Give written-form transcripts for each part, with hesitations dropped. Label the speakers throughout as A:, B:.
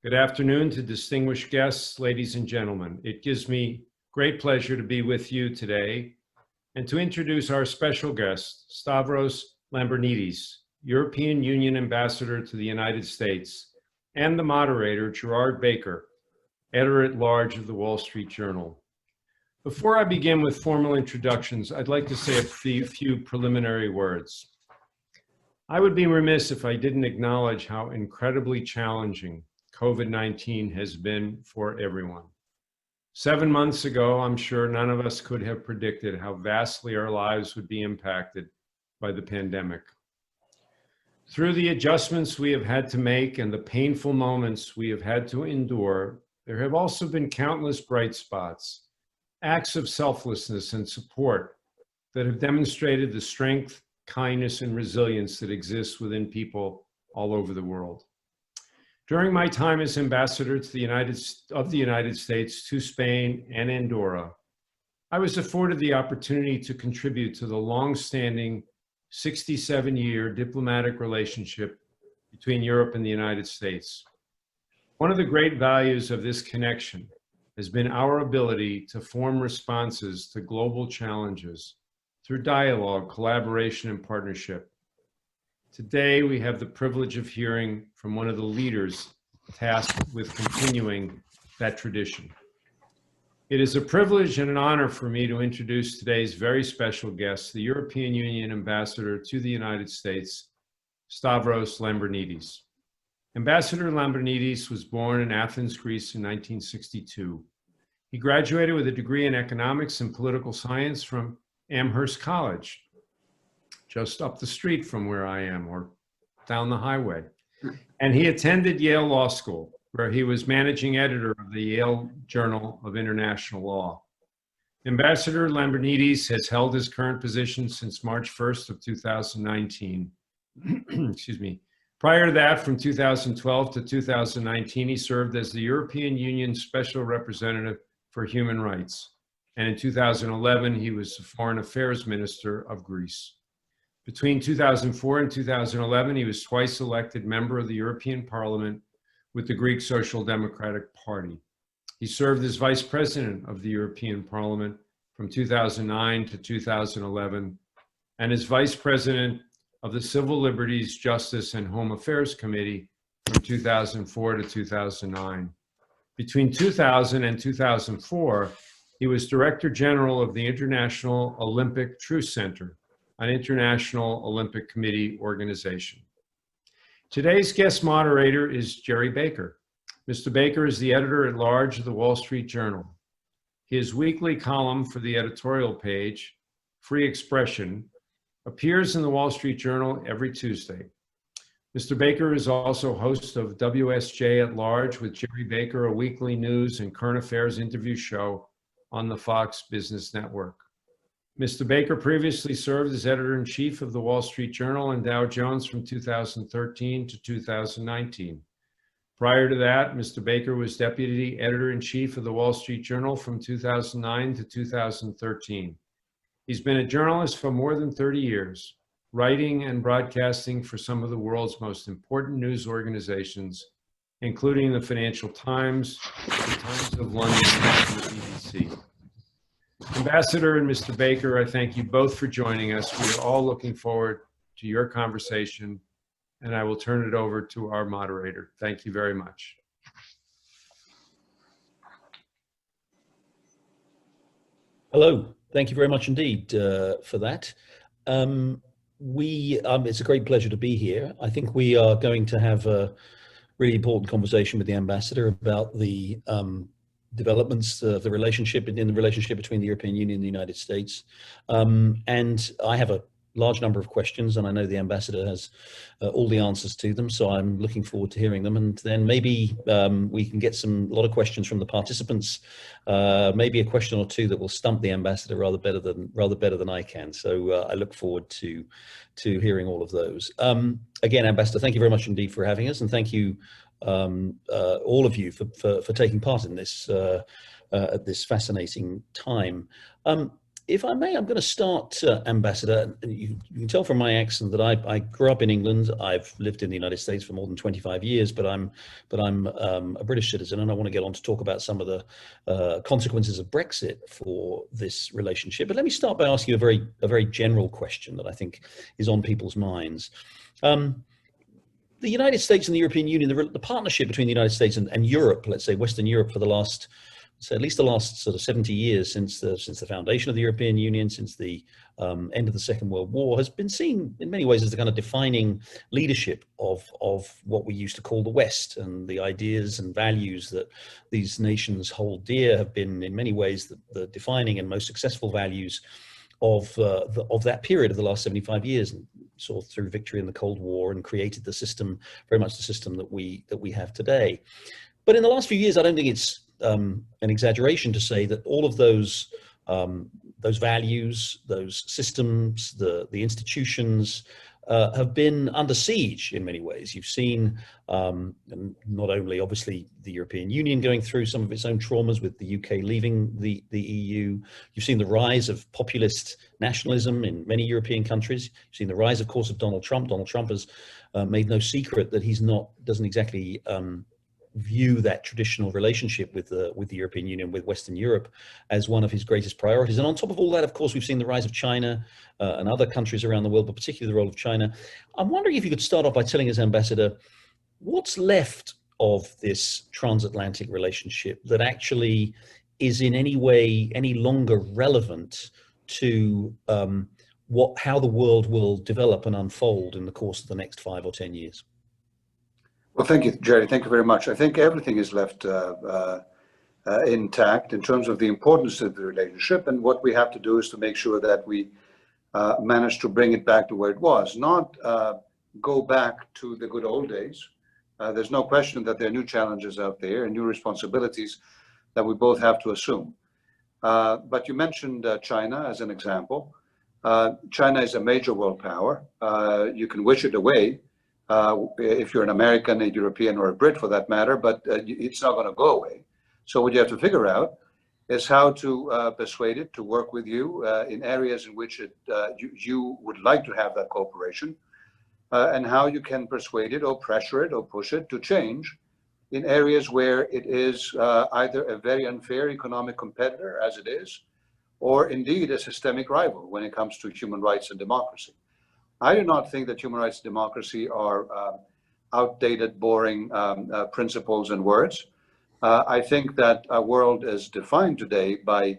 A: Good afternoon to distinguished guests, ladies and gentlemen. It gives me great pleasure to be with you today and to introduce our special guest, Stavros Lambrinidis, European Union Ambassador to the United States, and the moderator, Gerard Baker, editor-at-large of the Wall Street Journal. Before I begin with formal introductions, I'd like to say a few preliminary words. I would be remiss if I didn't acknowledge how incredibly challenging COVID-19 has been for everyone. 7 months ago, I'm sure none of us could have predicted how vastly our lives would be impacted by the pandemic. Through the adjustments we have had to make and the painful moments we have had to endure, there have also been countless bright spots, acts of selflessness and support that have demonstrated the strength, kindness, and resilience that exists within people all over the world. During my time as ambassador to the United States to Spain and Andorra, I was afforded the opportunity to contribute to the long-standing 67-year diplomatic relationship between Europe and the United States. One of the great values of this connection has been our ability to form responses to global challenges through dialogue, collaboration, and partnership. Today, we have the privilege of hearing from one of the leaders tasked with continuing that tradition. It is a privilege and an honor for me to introduce today's very special guest, the European Union Ambassador to the United States, Stavros Lambrinidis. Ambassador Lambrinidis was born in Athens, Greece in 1962. He graduated with a degree in economics and political science from Amherst College, just up the street from where I am, or down the highway. And he attended Yale Law School, where he was managing editor of the Yale Journal of International Law. Ambassador Lambrinidis has held his current position since March 1st of 2019. Excuse me. Prior to that, from 2012 to 2019, he served as the European Union Special Representative for Human Rights. And in 2011, he was the Foreign Affairs Minister of Greece. Between 2004 and 2011, he was twice elected member of the European Parliament with the Greek Social Democratic Party. He served as Vice President of the European Parliament from 2009 to 2011, and as Vice President of the Civil Liberties, Justice, and Home Affairs Committee from 2004 to 2009. Between 2000 and 2004, he was Director General of the International Olympic Truth Center, an international Olympic Committee organization. Today's guest moderator is Jerry Baker. Mr. Baker is the editor-at-large of the Wall Street Journal. His weekly column for the editorial page, Free Expression, appears in the Wall Street Journal every Tuesday. Mr. Baker is also host of WSJ at Large with Jerry Baker, a weekly news and current affairs interview show on the Fox Business Network. Mr. Baker previously served as editor-in-chief of the Wall Street Journal and Dow Jones from 2013 to 2019. Prior to that, Mr. Baker was deputy editor-in-chief of the Wall Street Journal from 2009 to 2013. He's been a journalist for more than 30 years, writing and broadcasting for some of the world's most important news organizations, including the Financial Times, the Times of London, and the BBC. Ambassador and Mr. Baker, I thank you both for joining us. We are all looking forward to your conversation, and I will turn it over to our moderator. Thank you very much.
B: Hello. Thank you very much indeed for that. It's a great pleasure to be here. I think we are going to have a really important conversation with the ambassador about the developments of the relationship between the European Union and the United States. And I have a large number of questions, and I know the ambassador has all the answers to them, so I'm looking forward to hearing them. And then maybe we can get a lot of questions from the participants, maybe a question or two that will stump the ambassador rather better than I can. So I look forward to hearing all of those. Again, Ambassador, thank you very much indeed for having us, and thank you all of you for taking part in this at this fascinating time. If I may, I'm going to start, Ambassador. You can tell from my accent that I grew up in England. I've lived in the United States for more than 25 years, but I'm a British citizen, and I want to get on to talk about some of the consequences of Brexit for this relationship. But let me start by asking you a very general question that I think is on people's minds. The United States and the European Union, the partnership between the United States and Europe, let's say Western Europe, for the last, so at least the last sort of 70 years since the foundation of the European Union, since the end of the Second World War, has been seen in many ways as the kind of defining leadership of what we used to call the West, and the ideas and values that these nations hold dear have been in many ways the defining and most successful values of that period of the last 75 years, and saw through victory in the Cold War and created the system, very much the system that we have today. But in the last few years, I don't think it's an exaggeration to say that all of those values, those systems, the institutions have been under siege in many ways. You've seen not only obviously the European Union going through some of its own traumas with the UK leaving the EU. You've seen the rise of populist nationalism in many European countries. You've seen the rise, of course, of Donald Trump. Donald Trump has made no secret that doesn't exactly view that traditional relationship with the European Union, with Western Europe, as one of his greatest priorities. And on top of all that, of course, we've seen the rise of China and other countries around the world, but particularly the role of China. I'm wondering if you could start off by telling us, Ambassador, what's left of this transatlantic relationship that actually is in any way any longer relevant to how the world will develop and unfold in the course of the next 5 or 10 years?
C: Well, thank you, Jerry. Thank you very much. I think everything is left intact in terms of the importance of the relationship, and what we have to do is to make sure that we manage to bring it back to where it was, not go back to the good old days. There's no question that there are new challenges out there and new responsibilities that we both have to assume. But you mentioned China as an example. China is a major world power. You can wish it away, if you're an American, a European, or a Brit for that matter, but it's not going to go away. So what you have to figure out is how to persuade it to work with you in areas in which you would like to have that cooperation, and how you can persuade it or pressure it or push it to change in areas where it is either a very unfair economic competitor, as it is, or indeed a systemic rival when it comes to human rights and democracy. I do not think that human rights and democracy are outdated, boring principles and words. I think that our world is defined today by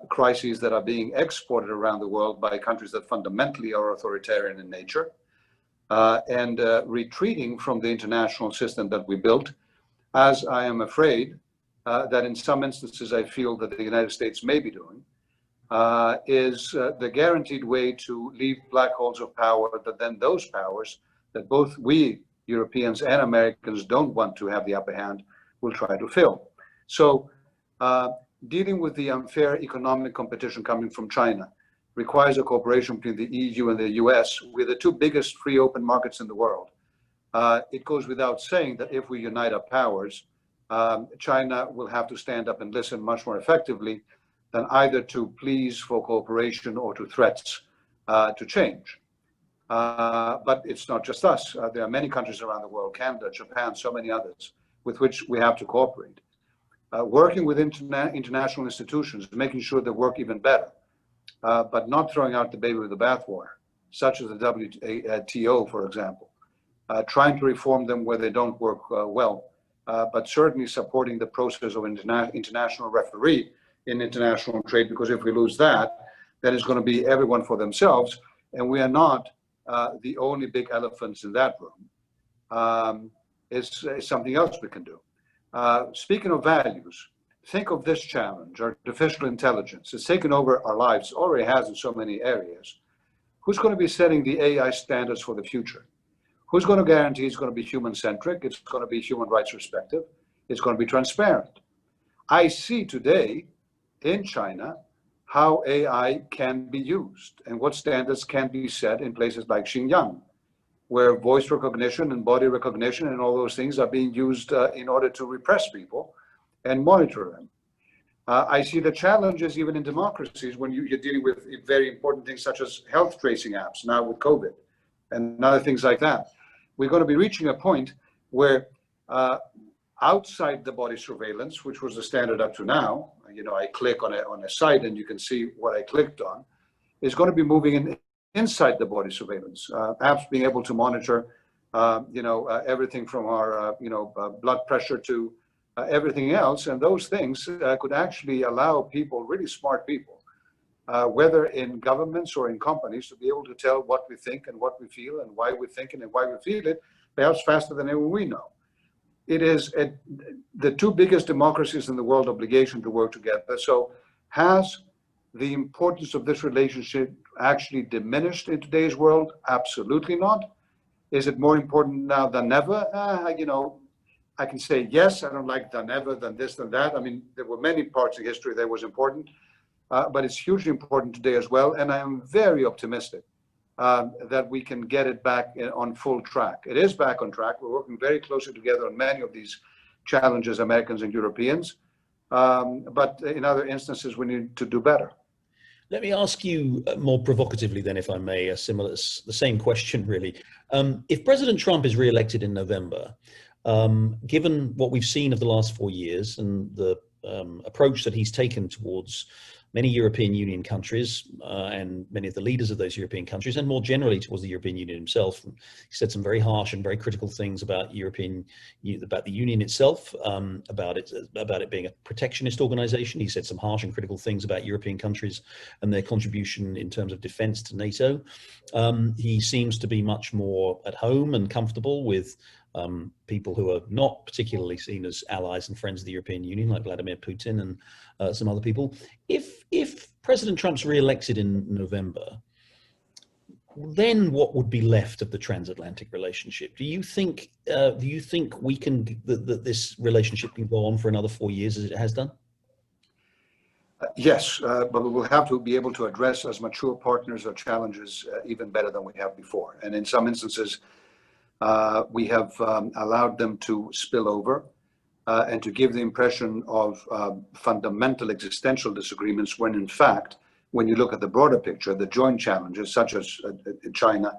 C: crises that are being exported around the world by countries that fundamentally are authoritarian in nature, and retreating from the international system that we built, as I am afraid that in some instances I feel that the United States may be doing. Is the guaranteed way to leave black holes of power that then those powers that both we Europeans and Americans don't want to have the upper hand will try to fill. So dealing with the unfair economic competition coming from China requires a cooperation between the EU and the US. We're the two biggest free open markets in the world. It goes without saying that if we unite our powers, China will have to stand up and listen much more effectively than either to pleas for cooperation or to threats to change. But it's not just us. There are many countries around the world, Canada, Japan, so many others, with which we have to cooperate. Working with international institutions, making sure they work even better, but not throwing out the baby with the bathwater, such as the WTO, for example. Trying to reform them where they don't work well, but certainly supporting the process of international referee in international trade, because if we lose that, then it's going to be everyone for themselves, and we are not the only big elephants in that room. It's something else we can do. Speaking of values, think of this challenge: artificial intelligence. It's taken over our lives, already has in so many areas. Who's going to be setting the AI standards for the future? Who's going to guarantee it's going to be human-centric, it's going to be human rights respective, it's going to be transparent? I see today in China how AI can be used and what standards can be set in places like Xinjiang, where voice recognition and body recognition and all those things are being used in order to repress people and monitor them. I see the challenges even in democracies when you're dealing with very important things such as health tracing apps now with COVID and other things like that. We're going to be reaching a point where outside the body surveillance, which was the standard up to now, I click on a site and you can see what I clicked on, is going to be moving inside the body surveillance. Apps being able to monitor, everything from our, blood pressure to everything else. And those things could actually allow people, really smart people, whether in governments or in companies, to be able to tell what we think and what we feel and why we're thinking and why we feel it, perhaps faster than anyone we know. It is the two biggest democracies in the world obligation to work together. So has the importance of this relationship actually diminished in today's world? Absolutely not. Is it more important now than ever? I can say yes, I don't like than ever, than this, than that. I mean, there were many parts of history that was important, but it's hugely important today as well. And I am very optimistic that we can get it back on full track. It is back on track. We're working very closely together on many of these challenges, Americans and Europeans. But in other instances, we need to do better.
B: Let me ask you more provocatively then, if I may, the same question really. If President Trump is re-elected in November, given what we've seen of the last 4 years and the approach that he's taken towards many European Union countries and many of the leaders of those European countries, and more generally towards the European Union himself, he said some very harsh and very critical things about the Union itself, about it being a protectionist organization. He said some harsh and critical things about European countries and their contribution in terms of defense to NATO. He seems to be much more at home and comfortable with people who are not particularly seen as allies and friends of the European Union, like Vladimir Putin and some other people. If President Trump's re-elected in November, then what would be left of the transatlantic relationship? Do you think we can that this relationship can go on for another 4 years as it has done?
C: Yes, but we will have to be able to address as mature partners our challenges even better than we have before. And in some instances, we have allowed them to spill over and to give the impression of fundamental existential disagreements when in fact, when you look at the broader picture, the joint challenges such as China,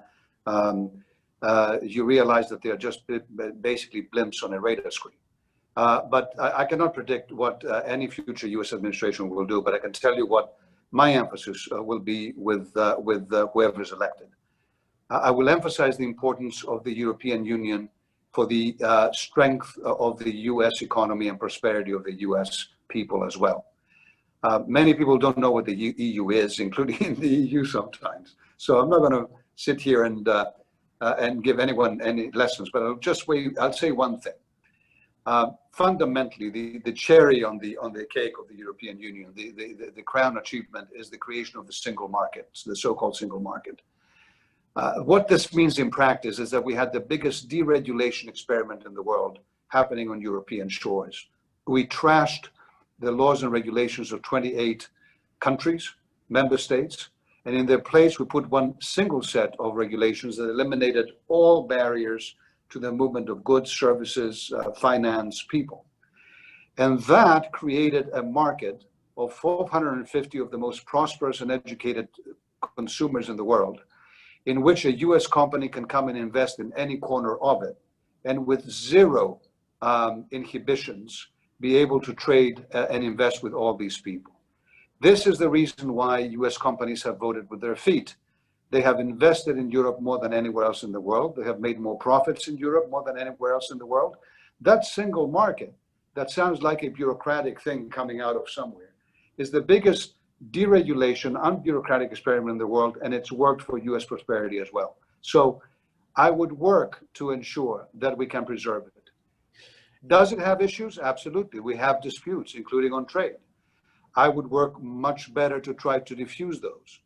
C: you realize that they are just basically blimps on a radar screen. But I cannot predict what any future U.S. administration will do, but I can tell you what my emphasis will be with whoever is elected. I will emphasize the importance of the European Union for the strength of the U.S. economy and prosperity of the U.S. people as well. Many people don't know what the EU is, including in the EU sometimes. So I'm not going to sit here and give anyone any lessons, but I'll say one thing. Fundamentally, the cherry on the cake of the European Union, the crown achievement is the creation of the single market, the so-called single market. What this means in practice is that we had the biggest deregulation experiment in the world happening on European shores. We trashed the laws and regulations of 28 countries, member states, and in their place we put one single set of regulations that eliminated all barriers to the movement of goods, services, finance, people. And that created a market of 450 of the most prosperous and educated consumers in the world, in which a US company can come and invest in any corner of it, and with zero inhibitions, be able to trade and invest with all these people. This is the reason why US companies have voted with their feet. They have invested in Europe more than anywhere else in the world. They have made more profits in Europe more than anywhere else in the world. That single market, that sounds like a bureaucratic thing coming out of somewhere, is the biggest deregulation, unbureaucratic experiment in the world, and it's worked for US prosperity as well. So I would work to ensure that we can preserve it. Does it have issues? Absolutely. We have disputes, including on trade. I would work much better to try to diffuse those,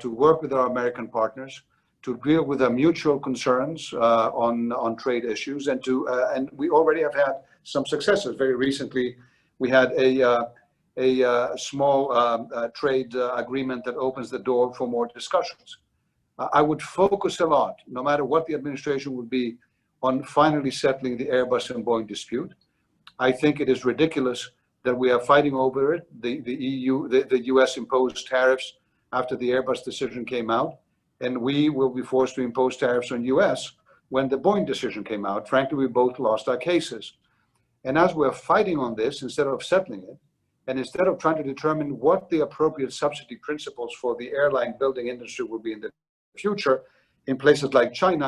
C: to work with our American partners, to deal with our mutual concerns on trade issues, and we already have had some successes. Very recently, we had a small trade agreement that opens the door for more discussions. I would focus a lot, no matter what the administration would be, on finally settling the Airbus and Boeing dispute. I think it is ridiculous that we are fighting over it. The US imposed tariffs after the Airbus decision came out, and we will be forced to impose tariffs on US when the Boeing decision came out. Frankly, we both lost our cases. And as we're fighting on this, instead of settling it, and instead of trying to determine what the appropriate subsidy principles for the airline building industry will be in the future, in places like China,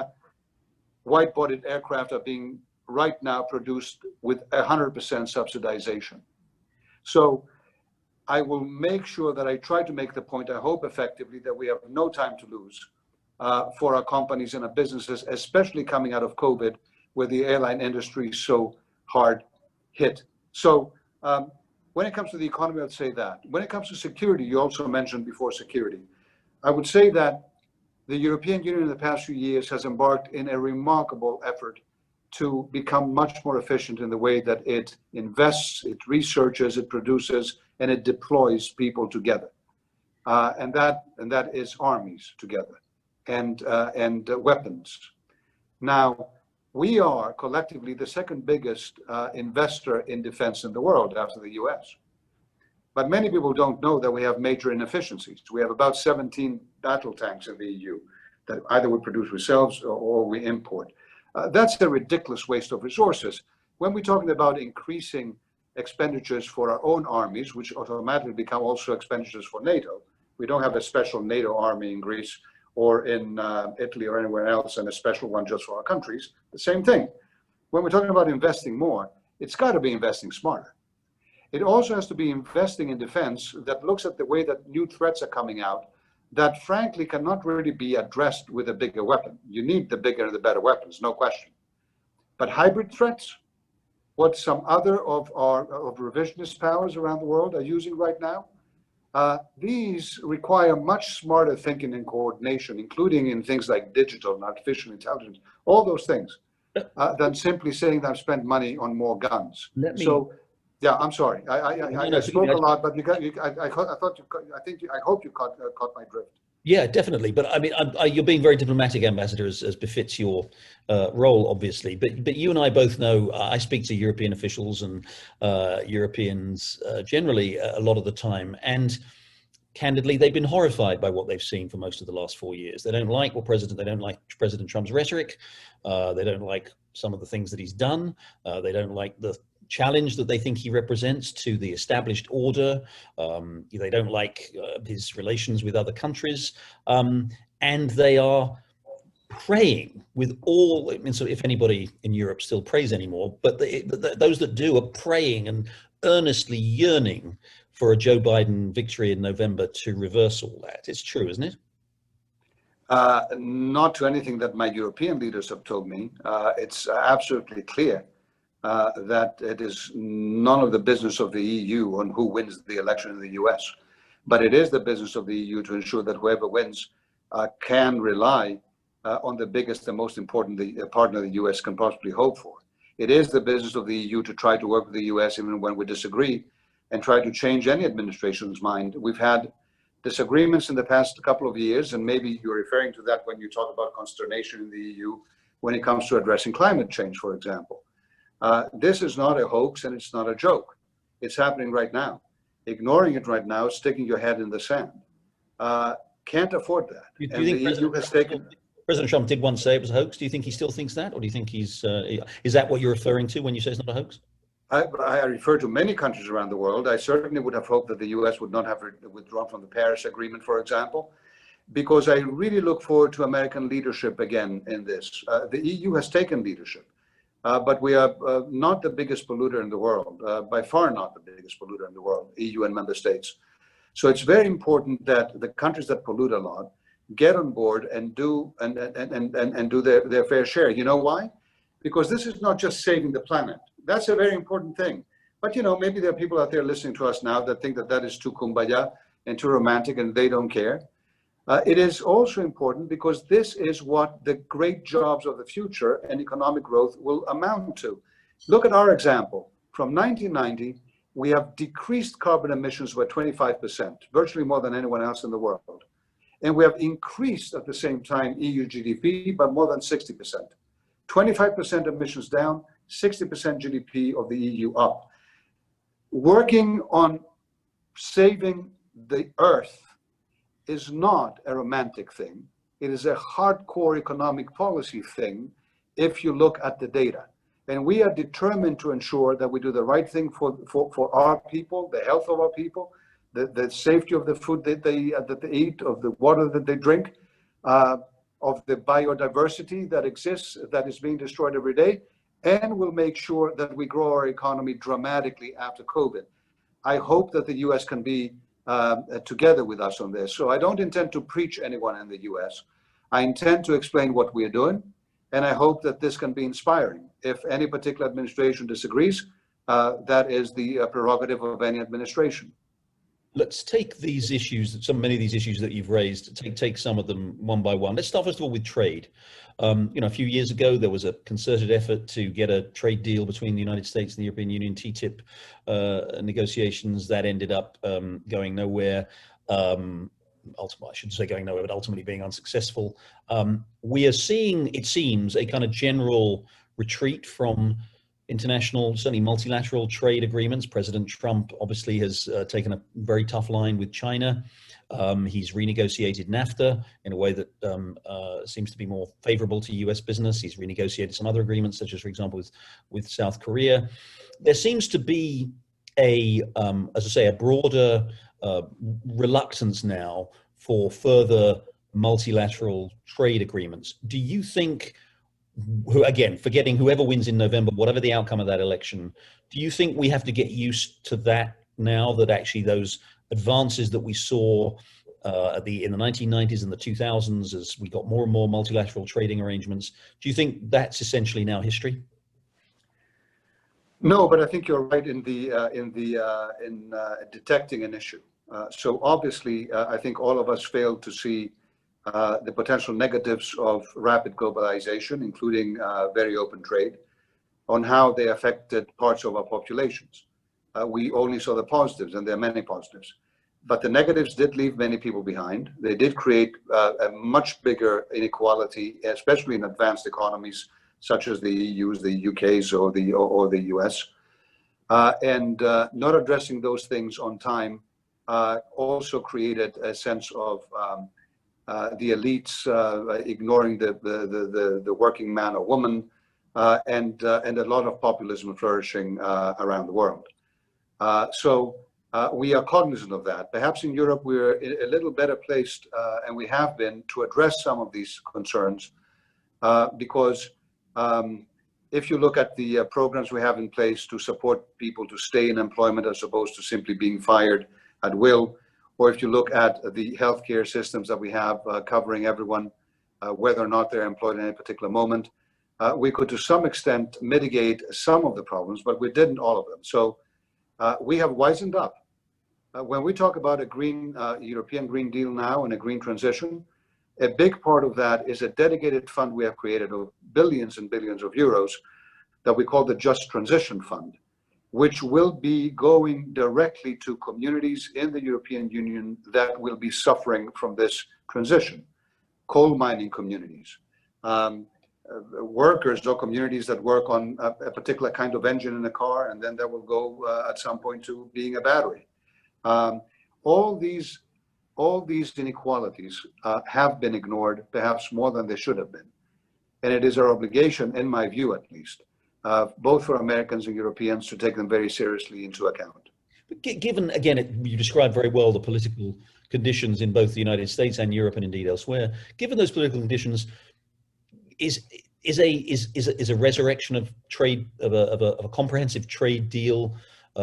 C: wide-bodied aircraft are being right now produced with 100% subsidization. So I will make sure that I try to make the point, I hope effectively, that we have no time to lose for our companies and our businesses, especially coming out of COVID, where the airline industry is so hard hit. So when it comes to the economy, I'd say that. When it comes to security, you also mentioned before security. I would say that the European Union in the past few years has embarked in a remarkable effort to become much more efficient in the way that it invests, it researches, it produces, and it deploys people together. And that is armies together and weapons. Now, we are collectively the second biggest investor in defense in the world after the US. But many people don't know that we have major inefficiencies. We have about 17 battle tanks in the EU that either we produce ourselves or we import. That's a ridiculous waste of resources. When we're talking about increasing expenditures for our own armies, which automatically become also expenditures for NATO, we don't have a special NATO army in Greece or in Italy or anywhere else, and a special one just for our countries, the same thing. When we're talking about investing more, it's got to be investing smarter. It also has to be investing in defense that looks at the way that new threats are coming out that frankly cannot really be addressed with a bigger weapon. You need the bigger and the better weapons, no question. But hybrid threats, what some other of revisionist powers around the world are using right now, these require much smarter thinking and coordination, including in things like digital and artificial intelligence, all those things, than simply saying that I've spent money on more guns. So, yeah, I'm sorry. I spoke a lot, but I hope you caught my drift.
B: Yeah, definitely. But I mean, you're being very diplomatic, Ambassador, as befits your role, obviously. But you and I both know, I speak to European officials and Europeans generally a lot of the time. And candidly, they've been horrified by what they've seen for most of the last 4 years. They don't like they don't like President Trump's rhetoric. They don't like some of the things that he's done. They don't like the challenge that they think he represents to the established order. They don't like his relations with other countries. And they are praying with all, I mean, so if anybody in Europe still prays anymore, but those that do are praying and earnestly yearning for a Joe Biden victory in November to reverse all that. It's true, isn't it?
C: Not to anything that my European leaders have told me. It's absolutely clear that it is none of the business of the EU on who wins the election in the US, but it is the business of the EU to ensure that whoever wins can rely on the biggest and most important partner the US can possibly hope for. It is the business of the EU to try to work with the US even when we disagree and try to change any administration's mind. We've had disagreements in the past couple of years, and maybe you're referring to that when you talk about consternation in the EU when it comes to addressing climate change, for example. This is not a hoax and it's not a joke. It's happening right now. Ignoring it right now, sticking your head in the sand. Can't afford that.
B: Do you think President Trump did once say it was a hoax? Do you think he still thinks that? Or do you think he's, is that what you're referring to when you say it's not a hoax?
C: I refer to many countries around the world. I certainly would have hoped that the US would not have withdrawn from the Paris Agreement, for example, because I really look forward to American leadership again in this. The EU has taken leadership. But we are not the biggest polluter in the world, by far not the biggest polluter in the world, EU and member states. So it's very important that the countries that pollute a lot get on board and do their fair share. You know why? Because this is not just saving the planet. That's a very important thing. But you know, maybe there are people out there listening to us now that think that that is too kumbaya and too romantic and they don't care. It is also important because this is what the great jobs of the future and economic growth will amount to. Look at our example. From 1990, we have decreased carbon emissions by 25%, virtually more than anyone else in the world. And we have increased at the same time EU GDP by more than 60%. 25% emissions down, 60% GDP of the EU up. working on saving the earth is not a romantic thing. It is a hardcore economic policy thing if you look at the data. And we are determined to ensure that we do the right thing for our people, the health of our people, the safety of the food that they eat, of the water that they drink, of the biodiversity that exists, that is being destroyed every day, and we'll make sure that we grow our economy dramatically after COVID. I hope that the US can be together with us on this. So I don't intend to preach anyone in the US. I intend to explain what we are doing, and I hope that this can be inspiring. If any particular administration disagrees, that is the prerogative of any administration.
B: Let's take these issues, many of these issues that you've raised, take some of them one by one. Let's start first of all with trade. A few years ago, there was a concerted effort to get a trade deal between the United States and the European Union, TTIP negotiations that ended up going nowhere. Ultimately, I shouldn't say going nowhere, but ultimately being unsuccessful. We are seeing, it seems, a kind of general retreat from international, certainly multilateral trade agreements. President Trump obviously has taken a very tough line with China. He's renegotiated NAFTA in a way that seems to be more favorable to US business. He's renegotiated some other agreements, such as, for example, with South Korea. There seems to be as I say, a broader reluctance now for further multilateral trade agreements. Do you think, again, forgetting whoever wins in November, whatever the outcome of that election, do you think we have to get used to that now, that actually those advances that we saw in the 1990s and the 2000s, as we got more and more multilateral trading arrangements, do you think that's essentially now history?
C: No, but I think you're right in detecting an issue. So obviously, I think all of us failed to see the potential negatives of rapid globalization, including very open trade, on how they affected parts of our populations. We only saw the positives, and there are many positives. But the negatives did leave many people behind. They did create a much bigger inequality, especially in advanced economies such as the EU's, the UK's, or the US. And not addressing those things on time also created a sense of the elites ignoring the working man or woman, and a lot of populism flourishing around the world. So we are cognizant of that. Perhaps in Europe we're a little better placed, and we have been, to address some of these concerns, because if you look at the programs we have in place to support people to stay in employment as opposed to simply being fired at will, or if you look at the healthcare systems that we have covering everyone, whether or not they're employed in any particular moment, we could to some extent mitigate some of the problems, but we didn't all of them. So we have wisened up. When we talk about a green European Green Deal now and a green transition, a big part of that is a dedicated fund we have created of billions and billions of euros that we call the Just Transition Fund, which will be going directly to communities in the European Union that will be suffering from this transition. Coal mining communities, workers or communities that work on a particular kind of engine in a car, and then that will go at some point to being a battery. All these inequalities have been ignored, perhaps more than they should have been. And it is our obligation, in my view at least, both for Americans and Europeans, to take them very seriously into account.
B: But given, again, you described very well the political conditions in both the United States and Europe and indeed elsewhere. Given those political conditions, is a resurrection of trade, of a comprehensive trade deal,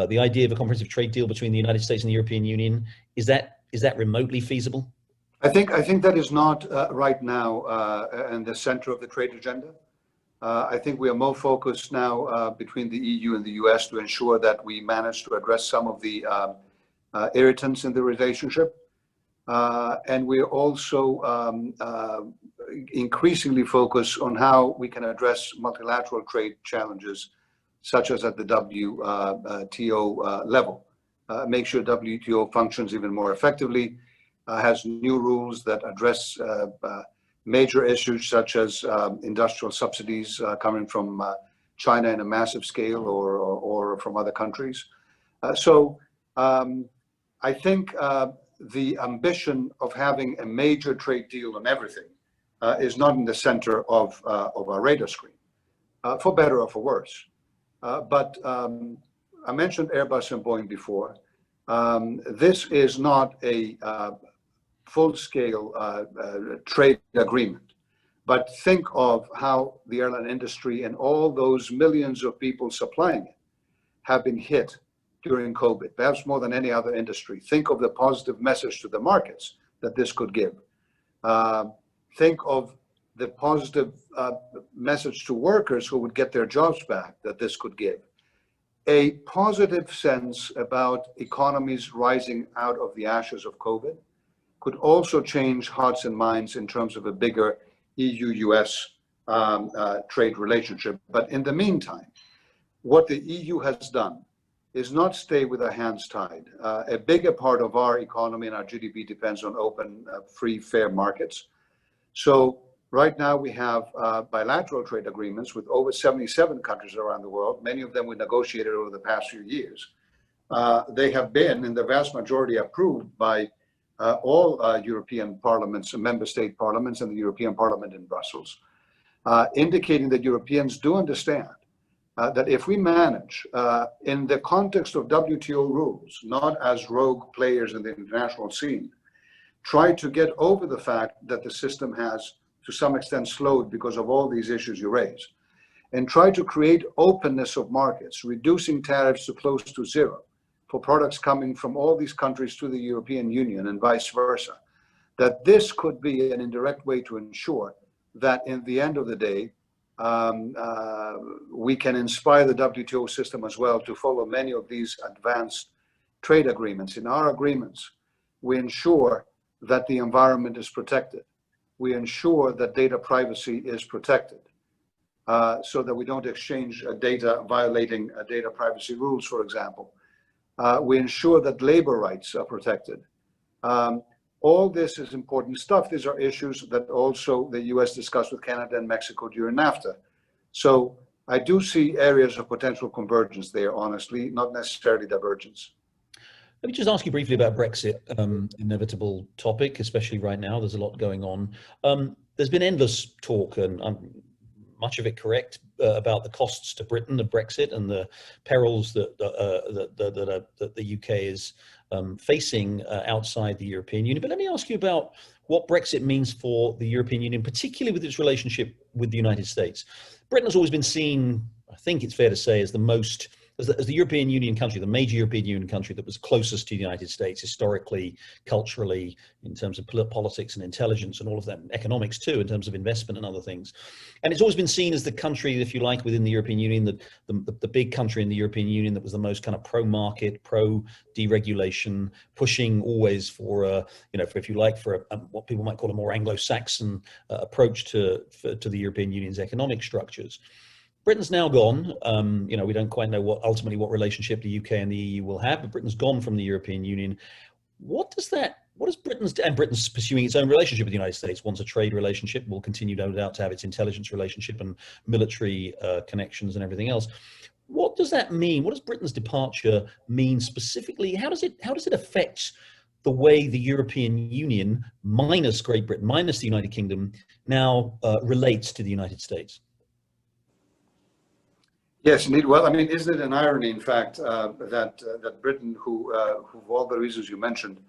B: the idea of a comprehensive trade deal between the United States and the European Union, is that remotely feasible?
C: I think that is not right now in the center of the trade agenda. I think we are more focused now between the EU and the US to ensure that we manage to address some of the irritants in the relationship. And we're also increasingly focused on how we can address multilateral trade challenges, such as at the WTO level. Make sure WTO functions even more effectively, has new rules that address major issues such as industrial subsidies coming from China in a massive scale, or from other countries. I think the ambition of having a major trade deal on everything is not in the center of our radar screen, for better or for worse. But I mentioned Airbus and Boeing before. This is not a full-scale trade agreement. But think of how the airline industry and all those millions of people supplying it have been hit during COVID, perhaps more than any other industry. Think of the positive message to the markets that this could give. Think of the positive message to workers who would get their jobs back that this could give. A positive sense about economies rising out of the ashes of COVID could also change hearts and minds in terms of a bigger EU-US trade relationship. But in the meantime, what the EU has done is not stay with our hands tied. A bigger part of our economy and our GDP depends on open, free, fair markets. So right now we have bilateral trade agreements with over 77 countries around the world. Many of them we negotiated over the past few years. They have been, in the vast majority, approved by all European parliaments and member state parliaments and the European Parliament in Brussels, indicating that Europeans do understand that if we manage, in the context of WTO rules, not as rogue players in the international scene, try to get over the fact that the system has, to some extent, slowed because of all these issues you raise, and try to create openness of markets, reducing tariffs to close to zero for products coming from all these countries to the European Union and vice versa, that this could be an indirect way to ensure that in the end of the day, we can inspire the WTO system as well to follow many of these advanced trade agreements. In our agreements, we ensure that the environment is protected. We ensure that data privacy is protected, so that we don't exchange data violating data privacy rules, for example. We ensure that labor rights are protected. All this is important stuff. These are issues that also the US discussed with Canada and Mexico during NAFTA. So I do see areas of potential convergence there, honestly, not necessarily divergence.
B: Let me just ask you briefly about Brexit, inevitable topic, especially right now. There's a lot going on. There's been endless talk, and much of it correct, about the costs to Britain of Brexit and the perils that the UK is facing outside the European Union. But let me ask you about what Brexit means for the European Union, particularly with its relationship with the United States. Britain has always been seen, I think it's fair to say, as the European Union country, the major European Union country that was closest to the United States historically, culturally, in terms of politics and intelligence and all of that, economics too, in terms of investment and other things. And it's always been seen as the country, if you like, within the European Union, the big country in the European Union that was the most kind of pro-market, pro-deregulation, pushing always for, if you like, for what people might call a more Anglo-Saxon approach to the European Union's economic structures. Britain's now gone. We don't quite know ultimately what relationship the UK and the EU will have, but Britain's gone from the European Union. What does Britain's pursuing its own relationship with the United States, wants a trade relationship, will continue no doubt to have its intelligence relationship and military connections and everything else. What does that mean? What does Britain's departure mean specifically? How does it affect the way the European Union, minus Great Britain, minus the United Kingdom, now relates to the United States?
C: Yes, indeed. Well, I mean, isn't it an irony, in fact, that Britain, who for all the reasons you mentioned,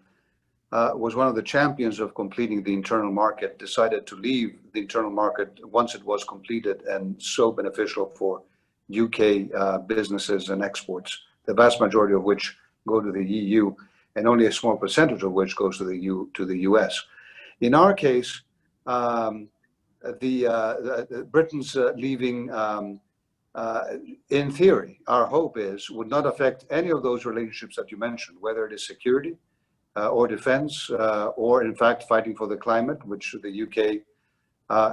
C: was one of the champions of completing the internal market, decided to leave the internal market once it was completed and so beneficial for UK businesses and exports, the vast majority of which go to the EU, and only a small percentage of which goes to the US. In our case, Britain's leaving. In theory, our hope would not affect any of those relationships that you mentioned, whether it is security or defense, or in fact fighting for the climate, which the UK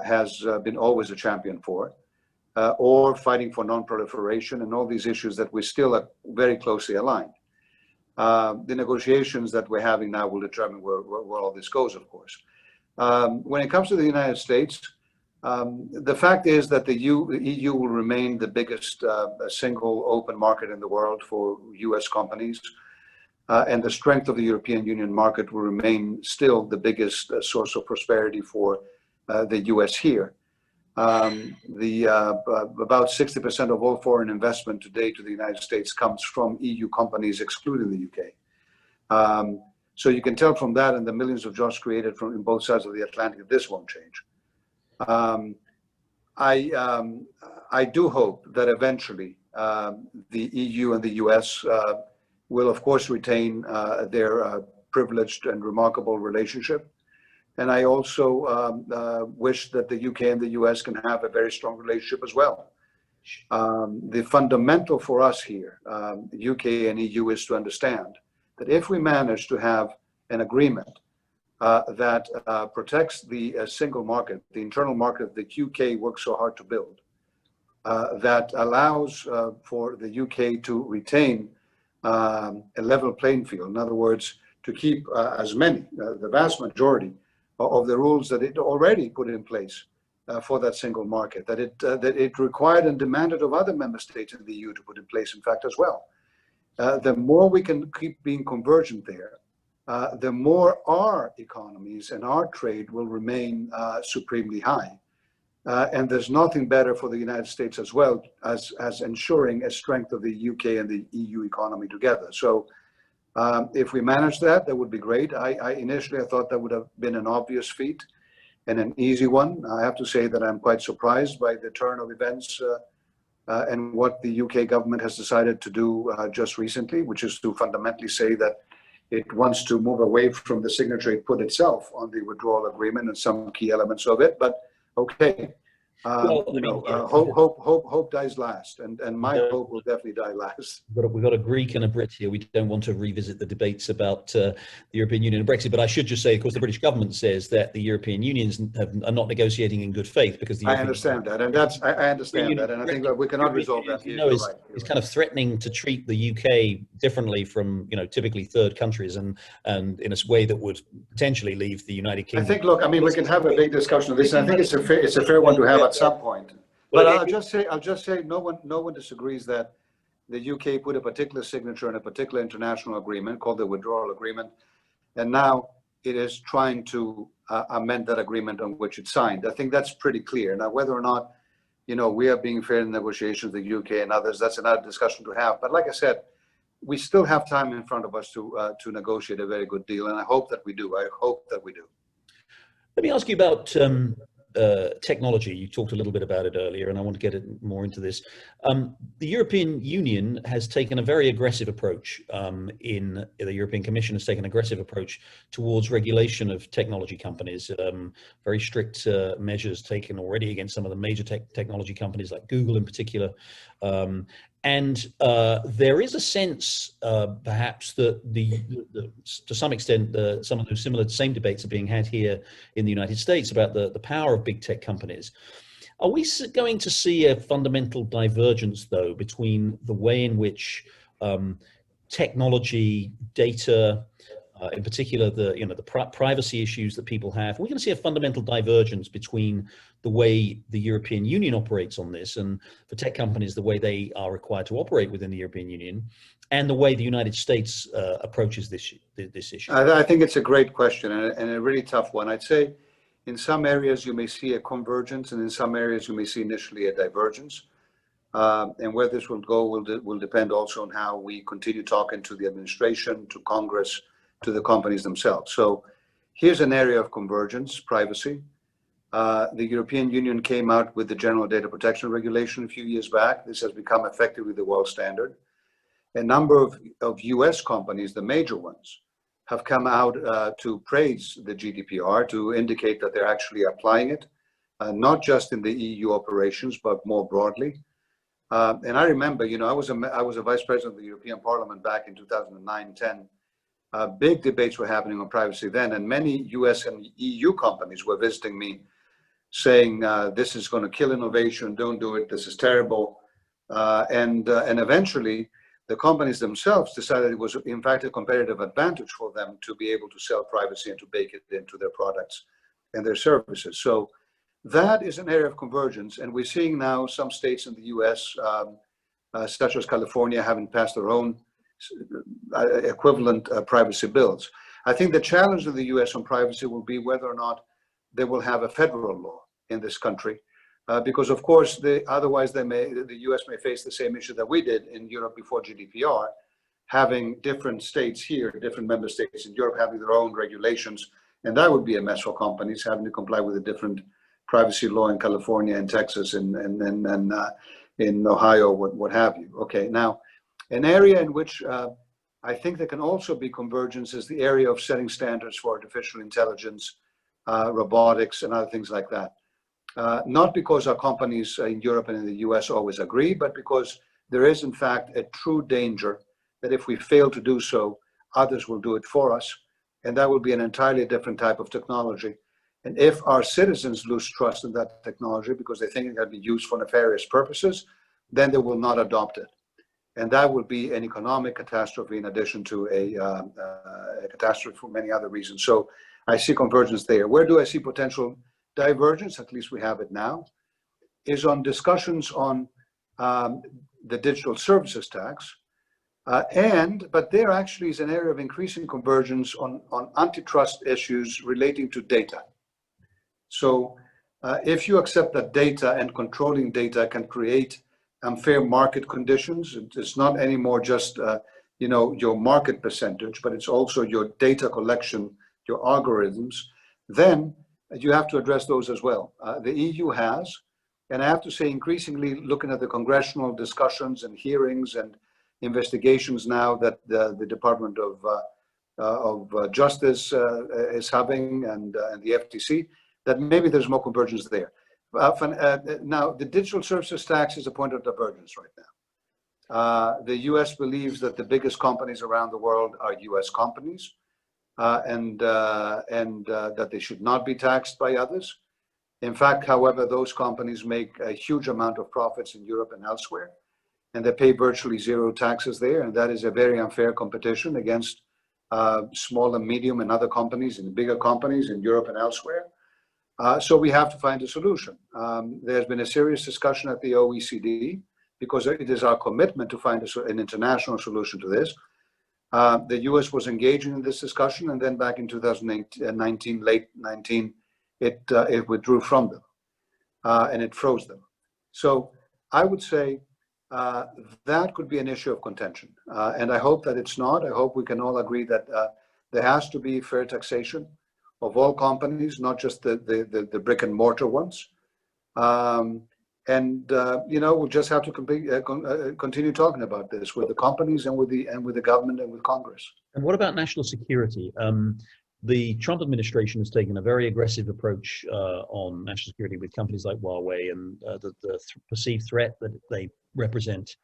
C: has been always a champion for, or fighting for non-proliferation and all these issues that we still are very closely aligned. The negotiations that we're having now will determine where all this goes, of course. When it comes to the United States, The fact is that the EU will remain the biggest single open market in the world for US companies. And the strength of the European Union market will remain still the biggest source of prosperity for the US here. About 60% of all foreign investment today to the United States comes from EU companies, excluding the UK. So you can tell from that and the millions of jobs created in both sides of the Atlantic that this won't change. I do hope that eventually the EU and the US will, of course, retain their privileged and remarkable relationship. And I also wish that the UK and the US can have a very strong relationship as well. The fundamental for us here, UK and EU, is to understand that if we manage to have an agreement that protects the single market, the internal market that UK works so hard to build, that allows for the UK to retain a level playing field. In other words, to keep as many, the vast majority of the rules that it already put in place for that single market, that it required and demanded of other member states in the EU to put in place, in fact, as well. The more we can keep being convergent there, the more our economies and our trade will remain supremely high. And there's nothing better for the United States as well as ensuring a strength of the UK and the EU economy together. So if we manage that, that would be great. Initially, I thought that would have been an obvious feat and an easy one. I have to say that I'm quite surprised by the turn of events and what the UK government has decided to do just recently, which is to fundamentally say that it wants to move away from the signature it put itself on the withdrawal agreement and some key elements of it. But okay, hope dies last, and my hope will definitely die last.
B: We've got a Greek and a Brit here. We don't want to revisit the debates about the European Union and Brexit, but I should just say, of course, the British government says that the European unions are not negotiating in good faith because the
C: I understand that, and I understand that, and I think that we cannot resolve that here.
B: It's kind of threatening to treat the UK differently from typically third countries, and in a way that would potentially leave the United Kingdom.
C: I think, look, I mean, we can have a big discussion of this, and I think it's a fair one to have at some point. But I'll just say, no one disagrees that the UK put a particular signature in a particular international agreement called the withdrawal agreement, and now it is trying to amend that agreement on which it signed. I think that's pretty clear. Now, whether or not, we are being fair in negotiations with the UK and others, that's another discussion to have. But like I said, we still have time in front of us to negotiate a very good deal, and I hope that we do. Let
B: me ask you about technology. You talked a little bit about it earlier, and I want to get more into this. The European Union has taken a very aggressive approach. The European Commission has taken an aggressive approach towards regulation of technology companies. Very strict measures taken already against some of the major technology companies, like Google in particular. And there is a sense, perhaps, that to some extent, some of those same debates are being had here in the United States about the power of big tech companies. Are we going to see a fundamental divergence, though, between the way in which technology, data, in particular, the privacy issues that people have? We're going to see a fundamental divergence between the way the European Union operates on this, and for tech companies, the way they are required to operate within the European Union, and the way the United States approaches this issue.
C: I think it's a great question and a really tough one. I'd say in some areas you may see a convergence, and in some areas you may see initially a divergence. And where this will go will depend also on how we continue talking to the administration, to Congress, to the companies themselves. So here's an area of convergence: privacy. The European Union came out with the General Data Protection Regulation a few years back. This has become effectively the world standard. A number of US companies, the major ones, have come out to praise the GDPR, to indicate that they're actually applying it, not just in the EU operations, but more broadly. And I remember, I was a vice president of the European Parliament back in 2009-10. Big debates were happening on privacy then, and many US and EU companies were visiting me saying, this is going to kill innovation, don't do it, this is terrible. And eventually, the companies themselves decided it was, in fact, a competitive advantage for them to be able to sell privacy and to bake it into their products and their services. So That is an area of convergence, and we're seeing now some states in the U.S., such as California, having passed their own equivalent privacy bills. I think the challenge of the U.S. on privacy will be whether or not they will have a federal law in this country, because of course, otherwise the U.S. may face the same issue that we did in Europe before GDPR, having different states here, different member states in Europe having their own regulations, and that would be a mess for companies having to comply with a different privacy law in California and Texas and in Ohio, what have you. Okay, now, an area in which I think there can also be convergence is the area of setting standards for artificial intelligence, robotics, and other things like that. Not because our companies in Europe and in the US always agree, but because there is in fact a true danger that if we fail to do so, others will do it for us. And that will be an entirely different type of technology. And if our citizens lose trust in that technology because they think it can be used for nefarious purposes, then they will not adopt it. And that would be an economic catastrophe in addition to a catastrophe for many other reasons. So I see convergence there. Where do I see potential divergence? At least we have it now, is on discussions on the digital services tax. But there actually is an area of increasing convergence on antitrust issues relating to data. So if you accept that data and controlling data can create unfair market conditions, it's not anymore just your market percentage, but it's also your data collection, your algorithms, then you have to address those as well. The EU has, and I have to say increasingly looking at the congressional discussions and hearings and investigations now that the Department of Justice is having and the FTC, that maybe there's more convergence there. Now, the digital services tax is a point of divergence right now. The US believes that the biggest companies around the world are US companies and that they should not be taxed by others. In fact, however, those companies make a huge amount of profits in Europe and elsewhere, and they pay virtually zero taxes there, and that is a very unfair competition against small and medium and other companies and bigger companies in Europe and elsewhere. So we have to find a solution. There's been a serious discussion at the OECD because it is our commitment to find an international solution to this. The US was engaging in this discussion, and then back in 2019, late 19, it withdrew from them and it froze them. So I would say that could be an issue of contention. And I hope that it's not. I hope we can all agree that there has to be fair taxation of all companies, not just the brick and mortar ones. We'll just have to continue talking about this with the companies and with the government and with Congress.
B: And what about national security? The Trump administration has taken a very aggressive approach on national security with companies like Huawei and the perceived threat that they represent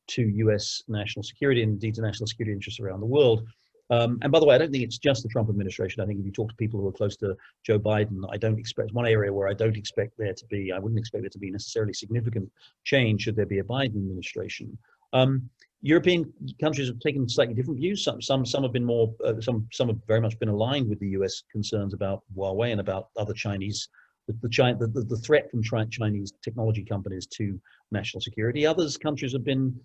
B: to US national security and indeed to national security interests around the world. And by the way, I don't think it's just the Trump administration. I think if you talk to people who are close to Joe Biden, I don't expect one area where I wouldn't expect there to be necessarily significant change should there be a Biden administration. European countries have taken slightly different views. Some have been more, some have very much been aligned with the US concerns about Huawei and about other Chinese, the threat from Chinese technology companies to national security. Others countries have been,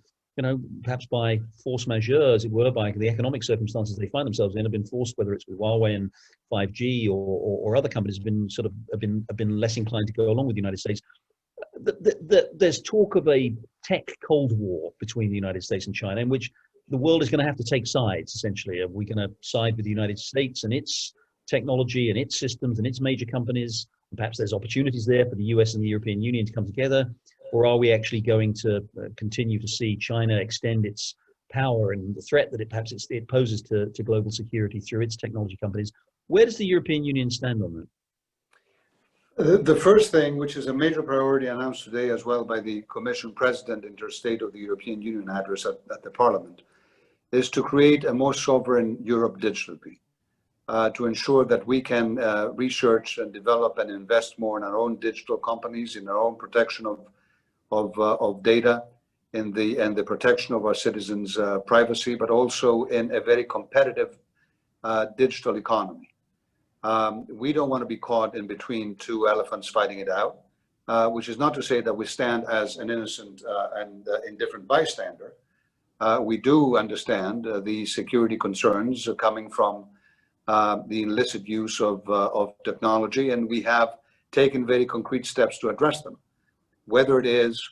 B: perhaps by force majeure, as it were, by the economic circumstances they find themselves in, have been forced, whether it's with Huawei and 5G or other companies, have been less inclined to go along with the United States. There's talk of a tech Cold War between the United States and China, in which the world is going to have to take sides, essentially. Are we going to side with the United States and its technology and its systems and its major companies? And perhaps there's opportunities there for the US and the European Union to come together. Or are we actually going to continue to see China extend its power and the threat that it poses to global security through its technology companies? Where does the European Union stand on that?
C: The first thing, which is a major priority announced today as well by the Commission President in her State of the European Union address at the Parliament, is to create a more sovereign Europe digitally, to ensure that we can research and develop and invest more in our own digital companies, in our own protection of data, and the protection of our citizens' privacy, but also in a very competitive digital economy. We don't want to be caught in between two elephants fighting it out, which is not to say that we stand as an innocent and indifferent bystander. We do understand the security concerns coming from the illicit use of technology, and we have taken very concrete steps to address them, whether it is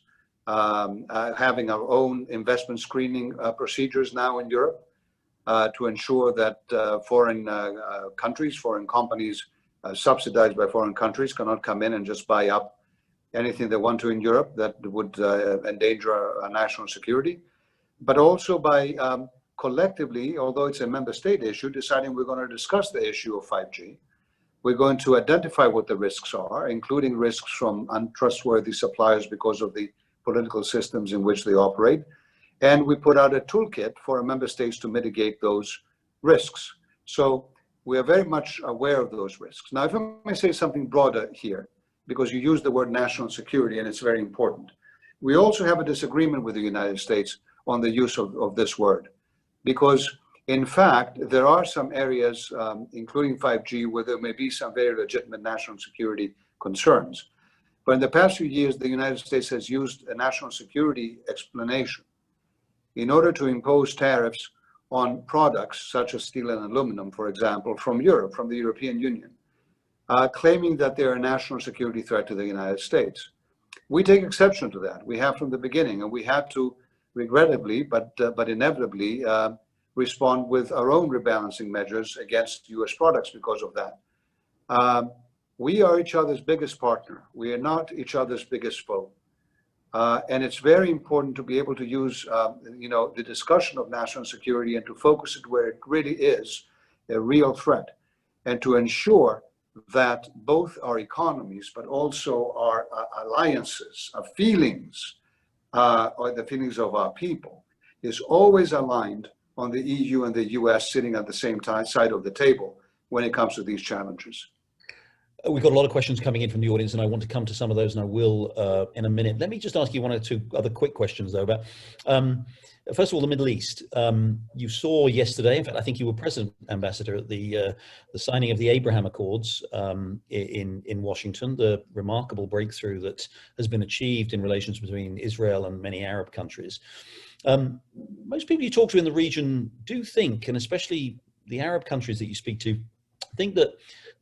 C: having our own investment screening procedures now in Europe to ensure that foreign countries, foreign companies subsidized by foreign countries cannot come in and just buy up anything they want to in Europe that would endanger our national security, but also by collectively, although it's a member state issue, deciding we're going to discuss the issue of 5G. We're going to identify what the risks are, including risks from untrustworthy suppliers because of the political systems in which they operate. And we put out a toolkit for our member states to mitigate those risks. So we are very much aware of those risks. Now, if I may say something broader here, because you use the word national security and it's very important. We also have a disagreement with the United States on the use of this word, because in fact, there are some areas, including 5G, where there may be some very legitimate national security concerns. But in the past few years, the United States has used a national security explanation in order to impose tariffs on products such as steel and aluminum, for example, from Europe, from the European Union, claiming that they're a national security threat to the United States. We take exception to that. We have from the beginning, and we had to, regrettably, but inevitably, respond with our own rebalancing measures against US products because of that. We are each other's biggest partner. We are not each other's biggest foe. And it's very important to be able to use the discussion of national security and to focus it where it really is a real threat, and to ensure that both our economies, but also our alliances, our feelings, or the feelings of our people, is always aligned on the EU and the US sitting at the same side of the table when it comes to these challenges.
B: We've got a lot of questions coming in from the audience, and I want to come to some of those, and I will in a minute. Let me just ask you one or two other quick questions, though. About first of all, the Middle East. You saw yesterday, in fact, I think you were present, Ambassador, at the signing of the Abraham Accords in Washington, the remarkable breakthrough that has been achieved in relations between Israel and many Arab countries. Most people you talk to in the region do think, and especially the Arab countries that you speak to, think that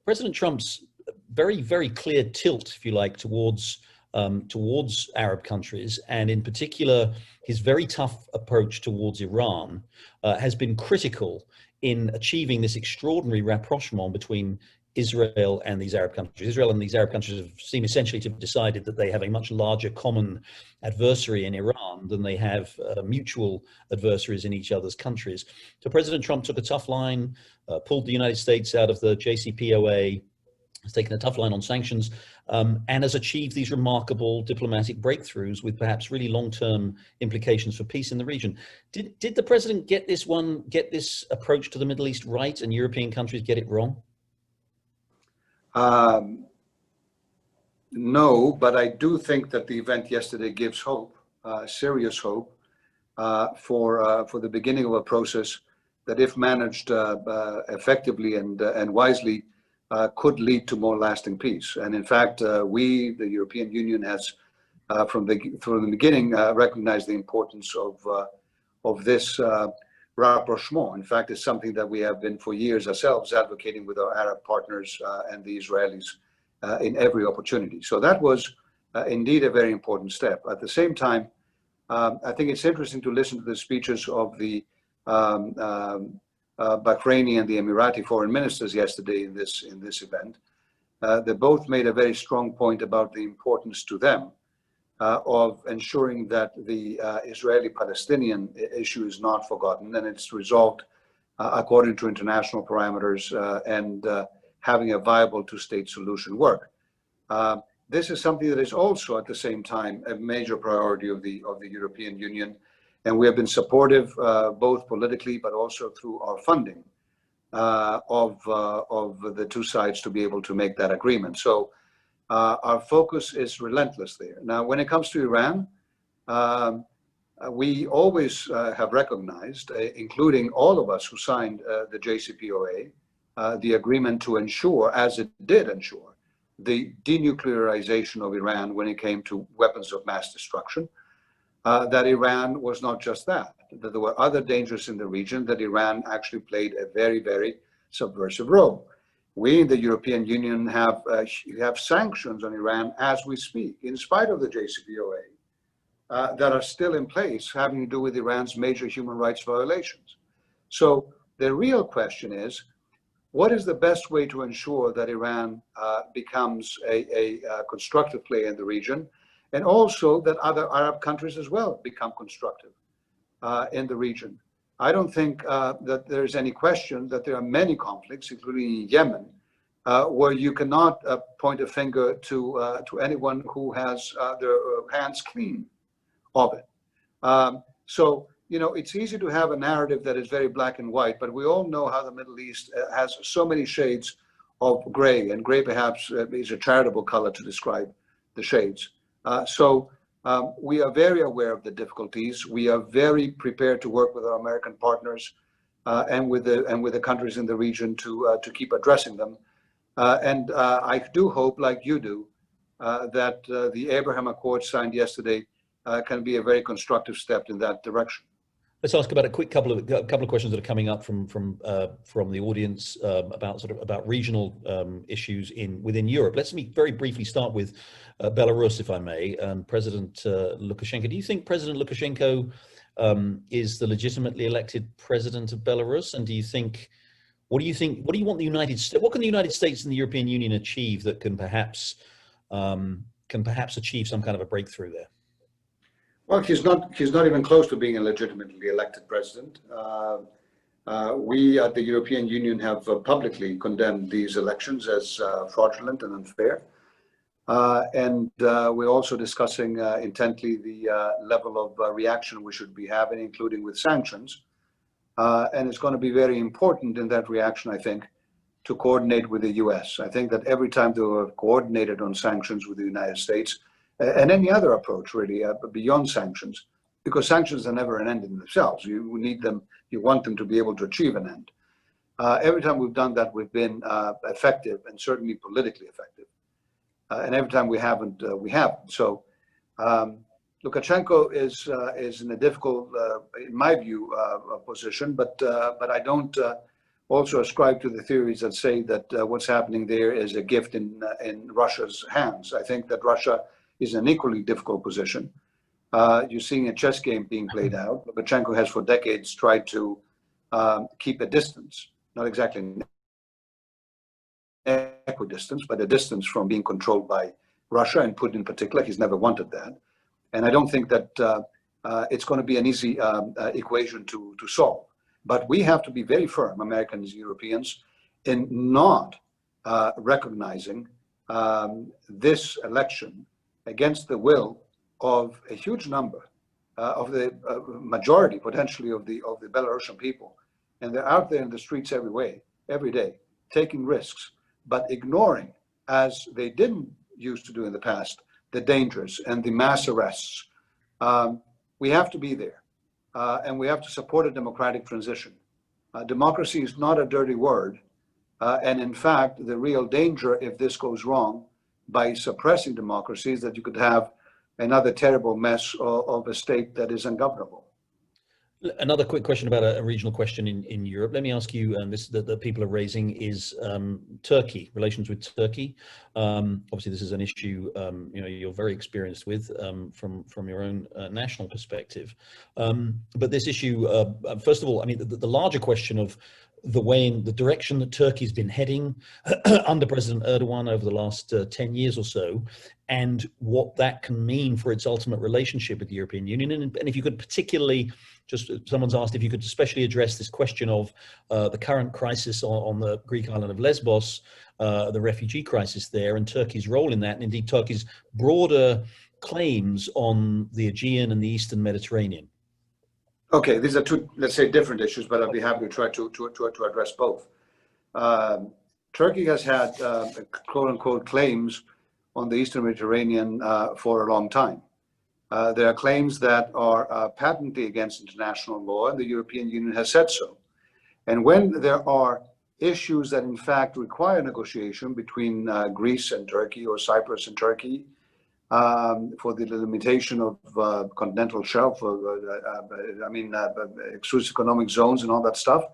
B: President Trump's very, very clear tilt, if you like, towards Arab countries, and in particular, his very tough approach towards Iran has been critical in achieving this extraordinary rapprochement between Israel and these Arab countries. Israel and these Arab countries have seemed essentially to have decided that they have a much larger common adversary in Iran than they have mutual adversaries in each other's countries. So President Trump took a tough line, pulled the United States out of the JCPOA, has taken a tough line on sanctions, and has achieved these remarkable diplomatic breakthroughs with perhaps really long-term implications for peace in the region. Did the president get this approach to the Middle East right, and European countries get it wrong?
C: No, but I do think that the event yesterday gives hope, serious hope, for the beginning of a process that, if managed effectively and wisely, could lead to more lasting peace. And in fact, we, the European Union, has from the beginning recognized the importance of this rapprochement. In fact, it's something that we have been for years ourselves advocating with our Arab partners and the Israelis in every opportunity. So that was indeed a very important step. At the same time, I think it's interesting to listen to the speeches of the Bahraini and the Emirati foreign ministers yesterday in this event. They both made a very strong point about the importance to them of ensuring that the Israeli-Palestinian issue is not forgotten and it's resolved according to international parameters and having a viable two-state solution work. This is something that is also at the same time a major priority of the European Union, and we have been supportive both politically but also through our funding of the two sides to be able to make that agreement. So our focus is relentless there. Now, when it comes to Iran, we always have recognized, including all of us who signed the JCPOA, the agreement to ensure, as it did ensure, the denuclearization of Iran when it came to weapons of mass destruction, that Iran was not just that there were other dangers in the region, that Iran actually played a very, very subversive role. We in the European Union have sanctions on Iran as we speak, in spite of the JCPOA, that are still in place, having to do with Iran's major human rights violations. So the real question is, what is the best way to ensure that Iran becomes a constructive player in the region, and also that other Arab countries as well become constructive in the region? I don't think that there's any question that there are many conflicts, including in Yemen, where you cannot point a finger to anyone who has their hands clean of it. So, you know, it's easy to have a narrative that is very black and white, but we all know how the Middle East has so many shades of gray, and gray perhaps is a charitable color to describe the shades. We are very aware of the difficulties. We are very prepared to work with our American partners and with the countries in the region to keep addressing them. I do hope, like you do, that the Abraham Accords signed yesterday can be a very constructive step in that direction.
B: Let's ask about a quick couple of questions that are coming up from the audience about regional issues within Europe. Let's very briefly start with Belarus, if I may, and President Lukashenko. Do you think President Lukashenko is the legitimately elected president of Belarus? And what do you want the United States? What can the United States and the European Union achieve that can perhaps achieve some kind of a breakthrough there?
C: Well, he's not even close to being a legitimately elected president. We at the European Union have publicly condemned these elections as fraudulent and unfair. We're also discussing intently the level of reaction we should be having, including with sanctions. And it's going to be very important in that reaction, I think, to coordinate with the US. I think that every time they have coordinated on sanctions with the United States, and any other approach really beyond sanctions, because sanctions are never an end in themselves. You need them, you want them to be able to achieve an end. Every time we've done that, we've been effective, and certainly politically effective. And every time we haven't, we haven't. So Lukashenko is in a difficult, in my view, position, but I don't also ascribe to the theories that say that what's happening there is a gift in Russia's hands. I think that Russia is an equally difficult position. You're seeing a chess game being played out. Lukashenko has for decades tried to keep a distance, not exactly equidistance, but a distance from being controlled by Russia, and Putin in particular. He's never wanted that. And I don't think that it's going to be an easy equation to solve. But we have to be very firm, Americans, Europeans, in not recognizing this election against the will of a huge number of the majority, potentially, of the Belarusian people. And they're out there in the streets every day, taking risks, but ignoring, as they didn't used to do in the past, the dangers and the mass arrests. We have to be there, and we have to support a democratic transition. Democracy is not a dirty word, and in fact, the real danger, if this goes wrong, by suppressing democracy, is that you could have another terrible mess of a state that is ungovernable.
B: Another quick question about a regional question in Europe. Let me ask you, this that people are raising is Turkey, relations with Turkey. Obviously, this is an issue you're very experienced with from your own national perspective. But this issue, first of all, I mean, the larger question of the direction that Turkey's been heading under President Erdogan over the last 10 years or so, and what that can mean for its ultimate relationship with the European Union. And if you could particularly, someone's asked if you could especially address this question of the current crisis on the Greek island of Lesbos, the refugee crisis there, and Turkey's role in that, and indeed Turkey's broader claims on the Aegean and the Eastern Mediterranean.
C: Okay, these are two, let's say, different issues, but I'll be happy to try to address both. Turkey has had quote-unquote claims on the Eastern Mediterranean for a long time. There are claims that are patently against international law, and the European Union has said so. And when there are issues that in fact require negotiation between Greece and Turkey, or Cyprus and Turkey, for the delimitation of continental shelf, exclusive economic zones and all that stuff.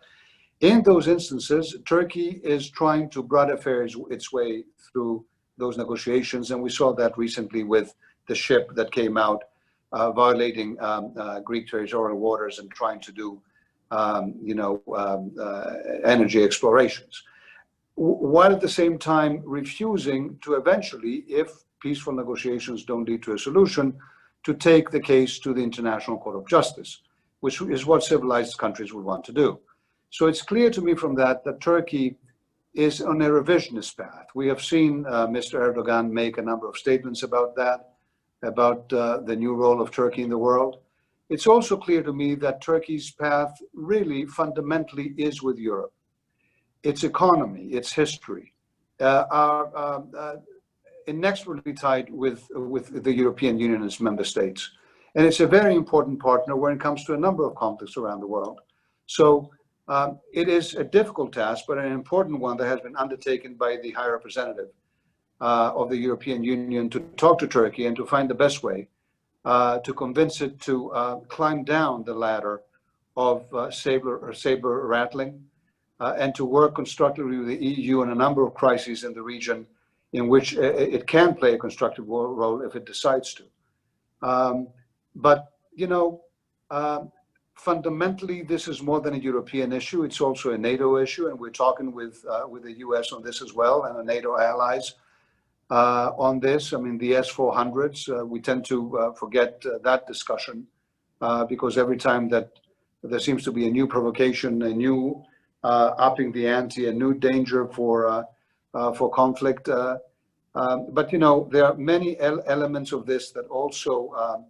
C: In those instances, Turkey is trying to brother-fare its way through those negotiations, and we saw that recently with the ship that came out violating Greek territorial waters and trying to do energy explorations, while at the same time refusing to eventually, if peaceful negotiations don't lead to a solution, to take the case to the International Court of Justice, which is what civilized countries would want to do. So it's clear to me from that Turkey is on a revisionist path. We have seen Mr. Erdogan make a number of statements about that, about the new role of Turkey in the world. It's also clear to me that Turkey's path really fundamentally is with Europe. Its economy, its history are inexorably tied with the European Union and its member states. And it's a very important partner when it comes to a number of conflicts around the world. So it is a difficult task, but an important one that has been undertaken by the High Representative of the European Union to talk to Turkey and to find the best way to convince it to climb down the ladder of saber rattling and to work constructively with the EU on a number of crises in the region in which it can play a constructive role if it decides to. Fundamentally, this is more than a European issue. It's also a NATO issue, and we're talking with the US on this as well, and the NATO allies on this. I mean, the S-400s, we tend to forget that discussion because every time that there seems to be a new provocation, a new upping the ante, a new danger for conflict. But there are many elements of this that also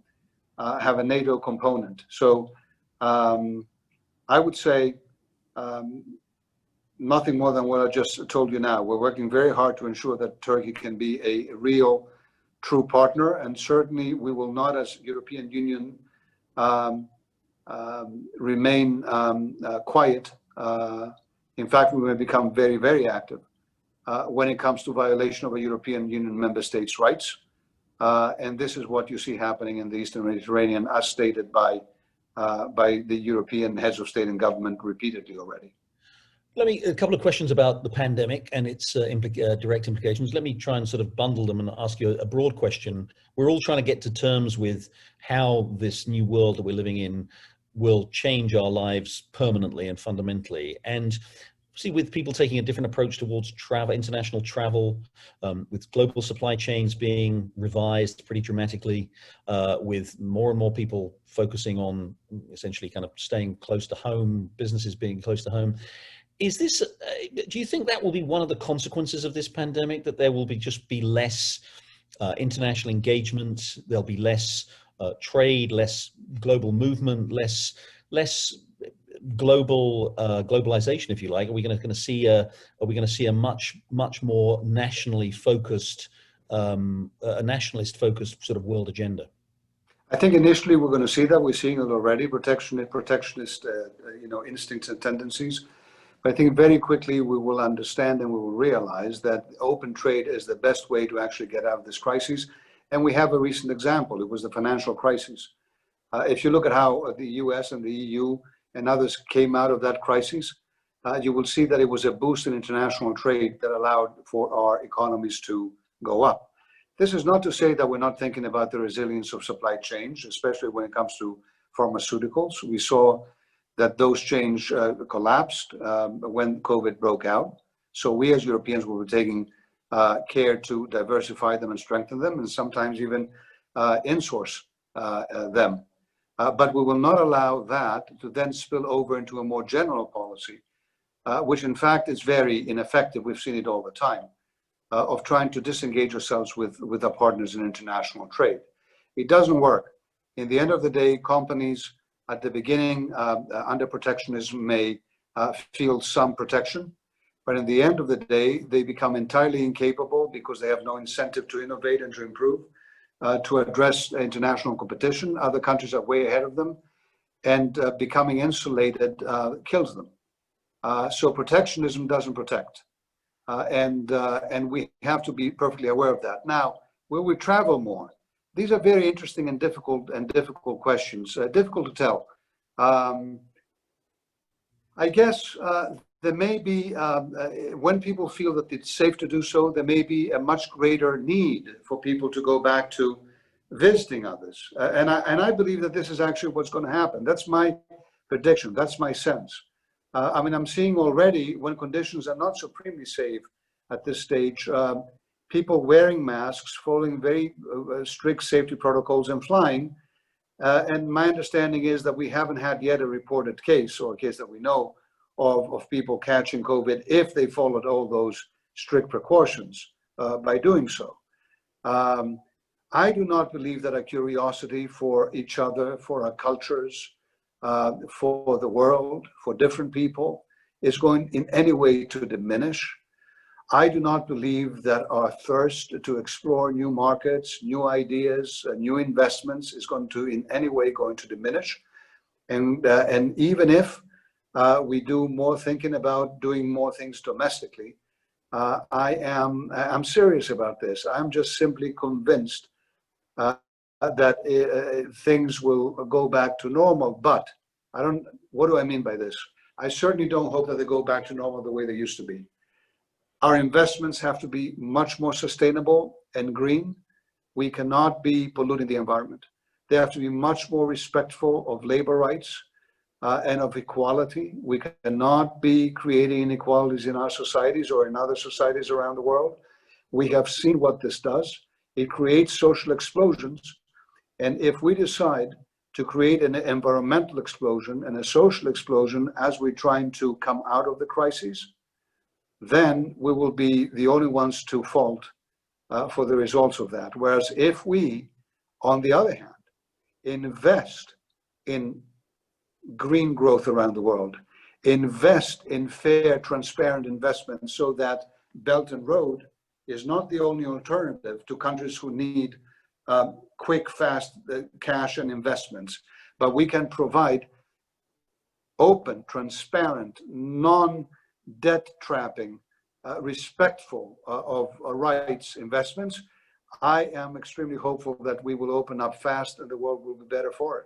C: have a NATO component. So I would say nothing more than what I just told you now. We're working very hard to ensure that Turkey can be a real, true partner, and certainly we will not, as European Union, remain quiet. In fact, we may become very, very active when it comes to violation of a European Union member states' rights. And this is what you see happening in the Eastern Mediterranean, as stated by the European heads of state and government repeatedly already.
B: A couple of questions about the pandemic and its direct implications. Let me try and sort of bundle them and ask you a broad question. We're all trying to get to terms with how this new world that we're living in will change our lives permanently and fundamentally. And see, with people taking a different approach towards travel, international travel, with global supply chains being revised pretty dramatically, with more and more people focusing on essentially kind of staying close to home, businesses being close to home. Is this, do you think that will be one of the consequences of this pandemic, that there will just be less international engagement, there'll be less trade, less global movement, less globalization, if you like? Are we going to see a much more nationally focused, a nationalist focused sort of world agenda?
C: I think initially we're going to see that. We're seeing it already, protectionist instincts and tendencies. But I think very quickly we will understand and we will realize that open trade is the best way to actually get out of this crisis. And we have a recent example. It was the financial crisis. If you look at how the US and the EU and others came out of that crisis, you will see that it was a boost in international trade that allowed for our economies to go up. This is not to say that we're not thinking about the resilience of supply chains, especially when it comes to pharmaceuticals. We saw that those chains collapsed when COVID broke out. So we as Europeans will be taking care to diversify them and strengthen them, and sometimes even insource them. But we will not allow that to then spill over into a more general policy, which in fact is very ineffective. We've seen it all the time, of trying to disengage ourselves with our partners in international trade. It doesn't work. In the end of the day, companies at the beginning under protectionism may feel some protection, but in the end of the day, they become entirely incapable because they have no incentive to innovate and to improve, to address international competition. Other countries are way ahead of them, and becoming insulated kills them. So protectionism doesn't protect. And we have to be perfectly aware of that. Now, will we travel more? These are very interesting and difficult questions. Difficult to tell. I guess there may be, when people feel that it's safe to do so, there may be a much greater need for people to go back to visiting others. And I believe that this is actually what's going to happen. That's my prediction. That's my sense. I mean, I'm seeing already when conditions are not supremely safe at this stage, people wearing masks, following very strict safety protocols and flying. And my understanding is that we haven't had yet a reported case or a case that we know of people catching COVID if they followed all those strict precautions by doing so. I do not believe that our curiosity for each other, for our cultures, for the world, for different people is going in any way to diminish. I do not believe that our thirst to explore new markets, new ideas, new investments is going to in any way going to diminish. And even if we do more thinking about doing more things domestically, I'm serious about this. I'm just simply convinced that things will go back to normal. But what do I mean by this? I certainly don't hope that they go back to normal the way they used to be. Our investments have to be much more sustainable and green. We cannot be polluting the environment. They have to be much more respectful of labor rights and of equality. We cannot be creating inequalities in our societies or in other societies around the world. We have seen what this does. It creates social explosions. And if we decide to create an environmental explosion and a social explosion as we're trying to come out of the crisis, then we will be the only ones to fault for the results of that. Whereas if we, on the other hand, invest in green growth around the world, invest in fair, transparent investments so that Belt and Road is not the only alternative to countries who need quick, fast cash and investments, but we can provide open, transparent, non-debt trapping, respectful of rights investments. I am extremely hopeful that we will open up fast and the world will be better for it.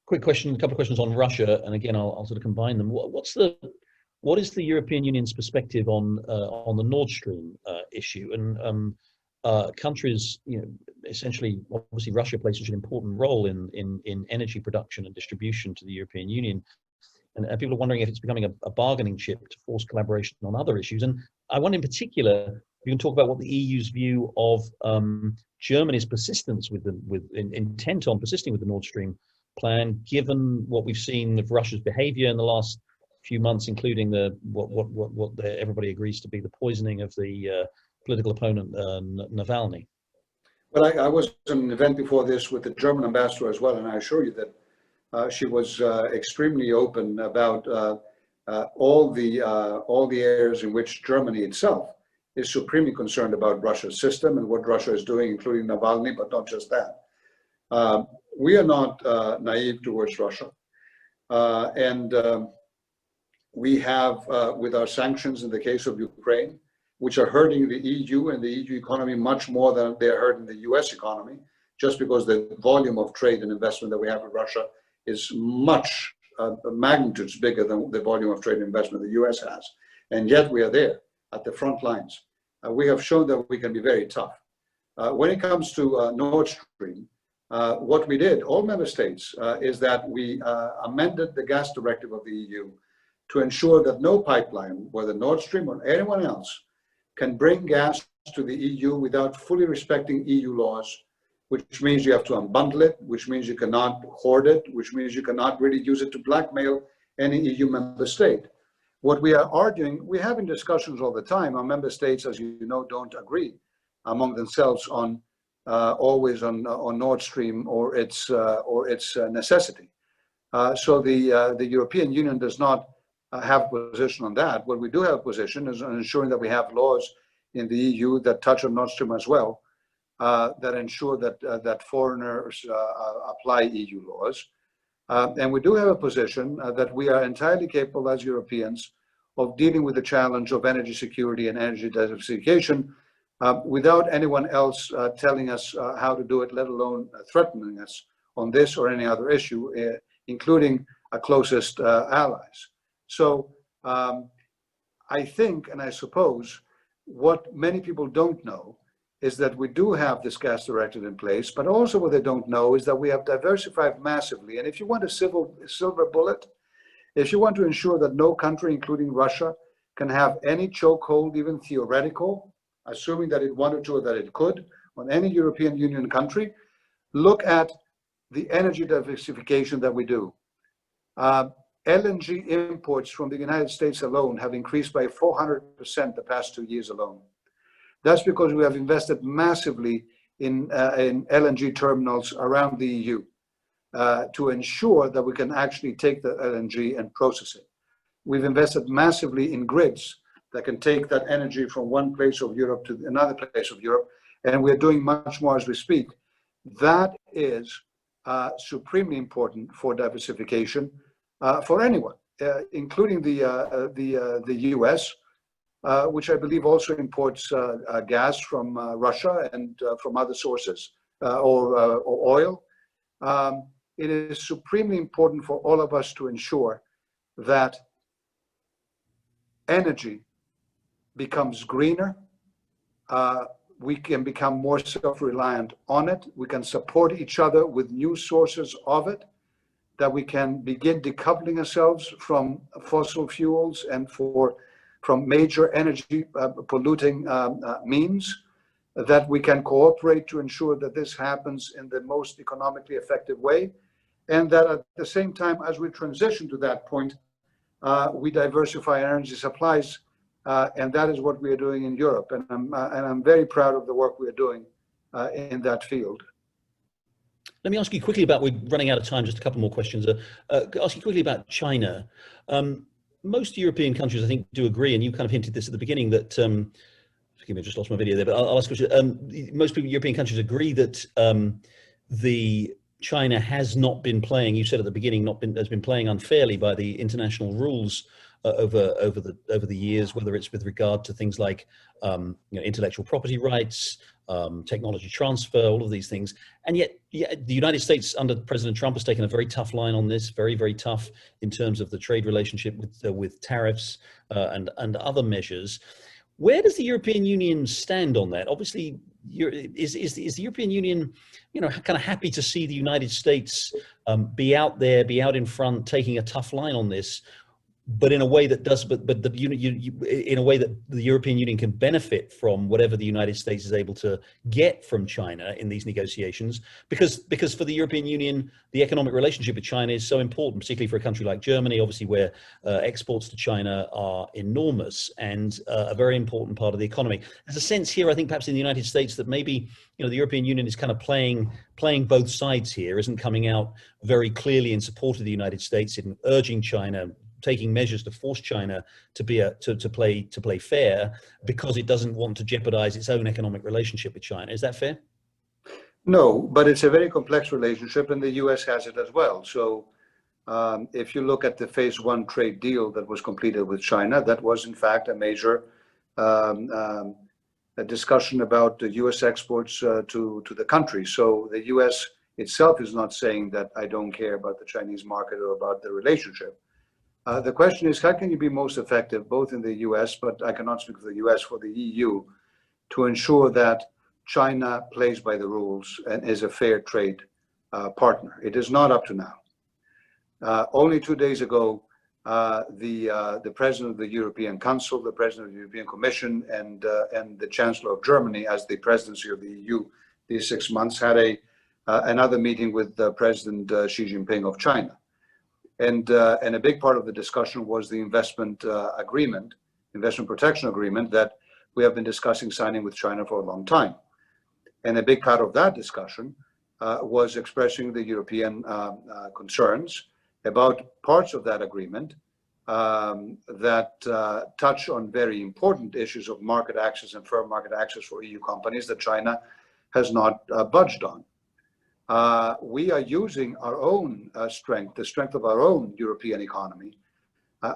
B: Quick question, a couple of questions on Russia, and again, I'll sort of combine them. What is the European Union's perspective on the Nord Stream issue? And countries, essentially, obviously, Russia plays such an important role in energy production and distribution to the European Union, and people are wondering if it's becoming a bargaining chip to force collaboration on other issues. And I wonder, in particular, you can talk about what the EU's view of Germany's persistence with intent on persisting with the Nord Stream plan, given what we've seen of Russia's behavior in the last few months, including what everybody agrees to be the poisoning of the political opponent Navalny.
C: Well, I was at an event before this with the German ambassador as well, and I assure you that she was extremely open about all the areas in which Germany itself is supremely concerned about Russia's system and what Russia is doing, including Navalny, but not just that. We are not naive towards Russia, and we have, with our sanctions in the case of Ukraine, which are hurting the EU and the EU economy much more than they're hurting the US economy, just because the volume of trade and investment that we have with Russia is much magnitudes bigger than the volume of trade and investment the US has. And yet we are there at the front lines. We have shown that we can be very tough. When it comes to Nord Stream, what we did, all member states, is that we amended the gas directive of the EU to ensure that no pipeline, whether Nord Stream or anyone else, can bring gas to the EU without fully respecting EU laws, which means you have to unbundle it, which means you cannot hoard it, which means you cannot really use it to blackmail any EU member state. What we are arguing, we're having discussions all the time. Our member states, as you know, don't agree among themselves on always on Nord Stream or its necessity. So the European Union does not have a position on that. What we do have a position is on ensuring that we have laws in the EU that touch on Nord Stream as well, that ensure that foreigners apply EU laws. And we do have a position that we are entirely capable as Europeans of dealing with the challenge of energy security and energy diversification without anyone else telling us how to do it, let alone threatening us on this or any other issue, including our closest allies. So I think, and I suppose, what many people don't know is that we do have this gas directive in place, but also what they don't know is that we have diversified massively. And if you want a silver bullet, if you want to ensure that no country, including Russia, can have any chokehold, even theoretical, assuming that it wanted to or that it could, on any European Union country, look at the energy diversification that we do. LNG imports from the United States alone have increased by 400% the past 2 years alone. That's because we have invested massively in LNG terminals around the EU to ensure that we can actually take the LNG and process it. We've invested massively in grids that can take that energy from one place of Europe to another place of Europe, and we're doing much more as we speak. That is supremely important for diversification for anyone, including the U.S., which I believe also imports gas from Russia and from other sources, or oil. It is supremely important for all of us to ensure that energy becomes greener. We can become more self-reliant on it. We can support each other with new sources of it, that we can begin decoupling ourselves from fossil fuels and from major energy polluting means, that we can cooperate to ensure that this happens in the most economically effective way, and that at the same time as we transition to that point, we diversify energy supplies, and that is what we are doing in Europe. And I'm very proud of the work we are doing in that field.
B: Let me ask you quickly about, we're running out of time, just a couple more questions. Ask you quickly about China. Most European countries, I think, do agree, and you kind of hinted this at the beginning, that, forgive me, I just lost my video there, but I'll ask you, most European countries agree that China has not been playing, you said at the beginning, has been playing unfairly by the international rules over the years, whether it's with regard to things like intellectual property rights, technology transfer, all of these things. And yet the United States under President Trump has taken a very tough line on this, very, very tough in terms of the trade relationship with tariffs and other measures. Where does the European Union stand on that? Obviously, is the European Union, kind of happy to see the United States be out there, be out in front, taking a tough line on this, but in a way that does, in a way that the European Union can benefit from whatever the United States is able to get from China in these negotiations, because for the European Union, the economic relationship with China is so important, particularly for a country like Germany, obviously, where exports to China are enormous and a very important part of the economy. There's a sense here, I think, perhaps in the United States, that maybe the European Union is kind of playing both sides here, isn't coming out very clearly in support of the United States in urging China, taking measures to force China to play fair, because it doesn't want to jeopardize its own economic relationship with China. Is that fair?
C: No, but it's a very complex relationship, and the U.S. has it as well. So if you look at the phase one trade deal that was completed with China, that was in fact a major a discussion about the U.S. exports to the country. So the U.S. itself is not saying that I don't care about the Chinese market or about the relationship. The question is, how can you be most effective, both in the US, but I cannot speak for the US, for the EU, to ensure that China plays by the rules and is a fair trade partner? It is not up to now. Only 2 days ago, the President of the European Council, the President of the European Commission, and the Chancellor of Germany, as the presidency of the EU these 6 months, had another meeting with President Xi Jinping of China. And a big part of the discussion was the investment protection agreement that we have been discussing signing with China for a long time. And a big part of that discussion was expressing the European concerns about parts of that agreement that touch on very important issues of market access and fair market access for EU companies that China has not budged on. We are using our own strength, the strength of our own European economy,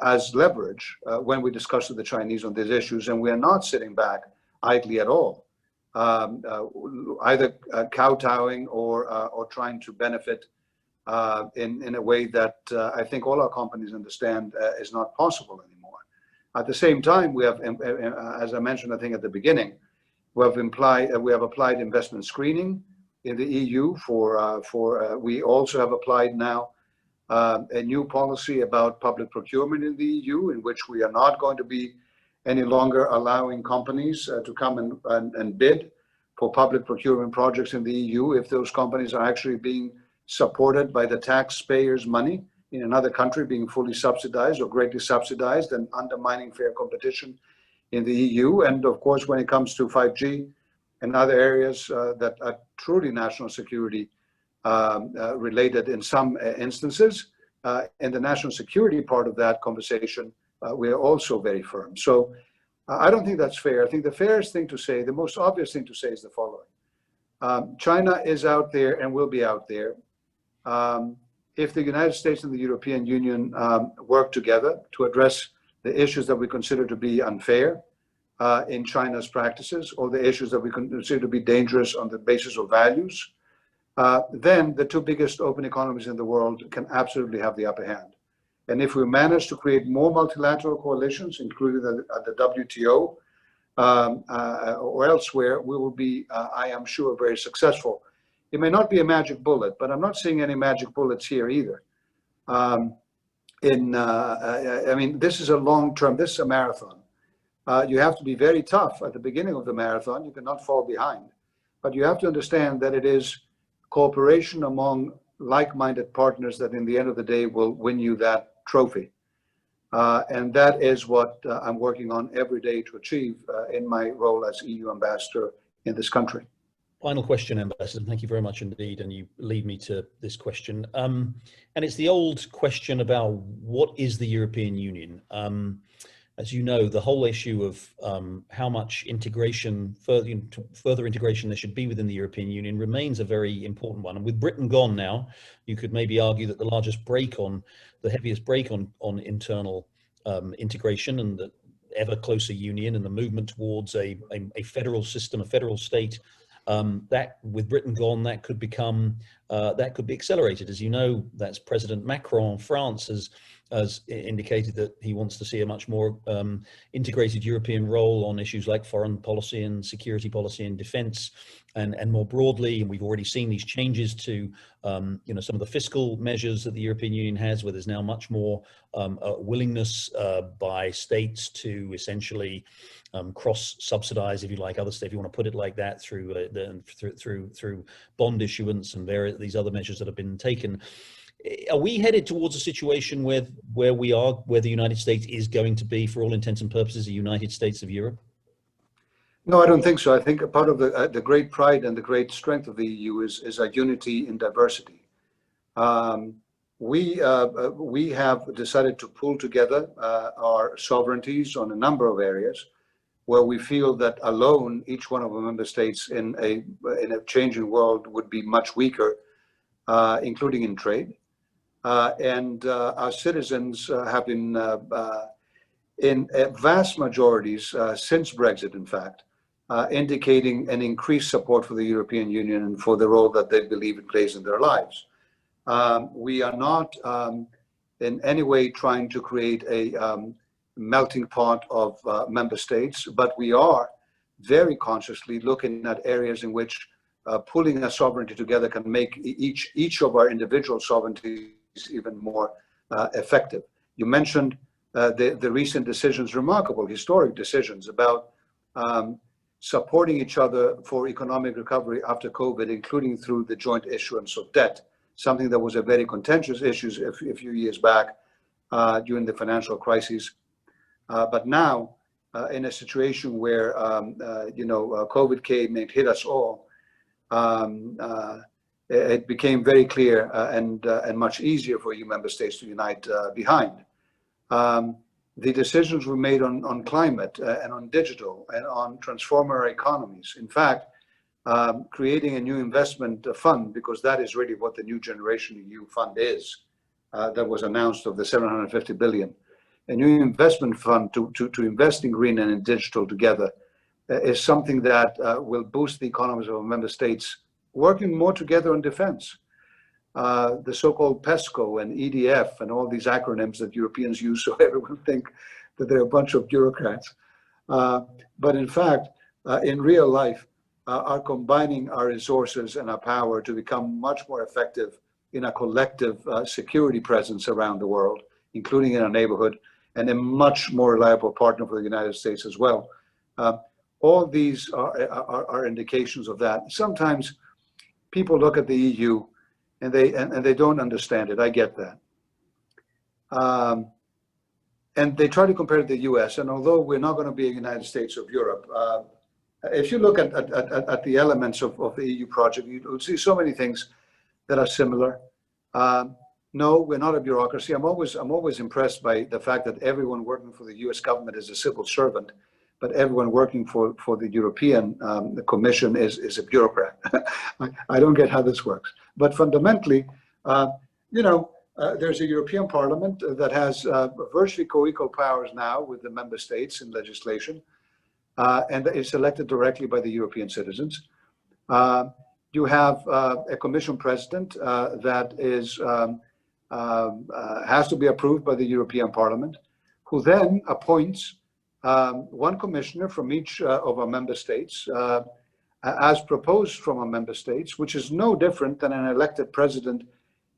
C: as leverage when we discuss with the Chinese on these issues, and we are not sitting back idly at all, either kowtowing or trying to benefit in a way that I think all our companies understand is not possible anymore. At the same time, we have, as I mentioned, I think at the beginning, we have applied investment screening in the EU we also have applied now a new policy about public procurement in the EU, in which we are not going to be any longer allowing companies to come and bid for public procurement projects in the EU if those companies are actually being supported by the taxpayers' money in another country, being fully subsidized or greatly subsidized and undermining fair competition in the EU. And of course, when it comes to 5G and other areas that are truly national security related in some instances, in the national security part of that conversation, we are also very firm. So I don't think that's fair. I think the fairest thing to say, the most obvious thing to say is the following. China is out there and will be out there. If the United States and the European Union work together to address the issues that we consider to be unfair in China's practices, or the issues that we consider to be dangerous on the basis of values, then the two biggest open economies in the world can absolutely have the upper hand. And if we manage to create more multilateral coalitions, including at the WTO or elsewhere, we will be, I am sure, very successful. It may not be a magic bullet, but I'm not seeing any magic bullets here either. I mean, this is a long-term, this is a marathon. You have to be very tough at the beginning of the marathon. You cannot fall behind. But you have to understand that it is cooperation among like-minded partners that in the end of the day will win you that trophy. And that is what I'm working on every day to achieve in my role as EU ambassador in this country.
B: Final question, Ambassador. Thank you very much indeed. And you lead me to this question. And it's the old question about what is the European Union? As you know, the whole issue of how much integration, further integration there should be within the European Union remains a very important one. And with Britain gone now, you could maybe argue that the heaviest brake on internal integration and the ever closer union and the movement towards a federal system, a federal state, that with Britain gone, that could be accelerated. As you know, that's President Macron of France has indicated that he wants to see a much more integrated European role on issues like foreign policy and security policy and defense, and more broadly. And we've already seen these changes to some of the fiscal measures that the European Union has, where there's now much more willingness by states to essentially cross-subsidize, if you like, other states, if you want to put it like that, through bond issuance and these other measures that have been taken. Are we headed towards a situation where the United States is going to be, for all intents and purposes, a United States of Europe?
C: No, I don't think so. I think a part of the great pride and the great strength of the EU is a unity in diversity. We have decided to pull together our sovereignties on a number of areas where we feel that alone each one of our member states in a changing world would be much weaker, including in trade. And our citizens have been, in vast majorities since Brexit, in fact, indicating an increased support for the European Union and for the role that they believe it plays in their lives. We are not in any way trying to create a melting pot of member states, but we are very consciously looking at areas in which pulling a sovereignty together can make each of our individual sovereignties even more effective. You mentioned the recent decisions, remarkable historic decisions about supporting each other for economic recovery after COVID, including through the joint issuance of debt, something that was a very contentious issue a few years back during the financial crisis. But now, in a situation where COVID came and hit us all, it became very clear and much easier for EU member states to unite behind. The decisions were made on climate and on digital and on transforming our economies. In fact, creating a new investment fund, because that is really what the New Generation EU Fund is, that was announced, of the 750 billion. a new investment fund to invest in green and in digital together is something that will boost the economies of our member states working more together on defense. The so-called PESCO and EDF and all these acronyms that Europeans use so everyone think that they're a bunch of bureaucrats. But in fact, in real life, are combining our resources and our power to become much more effective in a collective security presence around the world, including in our neighborhood, and a much more reliable partner for the United States as well. All these are indications of that. Sometimes people look at the EU and they don't understand it. I get that. And they try to compare it to the US. And although we're not going to be a United States of Europe, if you look at the elements of the EU project, you'll see so many things that are similar. No, we're not a bureaucracy. I'm always impressed by the fact that everyone working for the US government is a civil servant, but everyone working for the European Commission is a bureaucrat. I don't get how this works. But fundamentally, there's a European Parliament that has virtually co-equal powers now with the member states in legislation, and it's elected directly by the European citizens. You have a Commission President that has to be approved by the European Parliament, who then appoints one commissioner from each of our member states, as proposed from our member states, which is no different than an elected president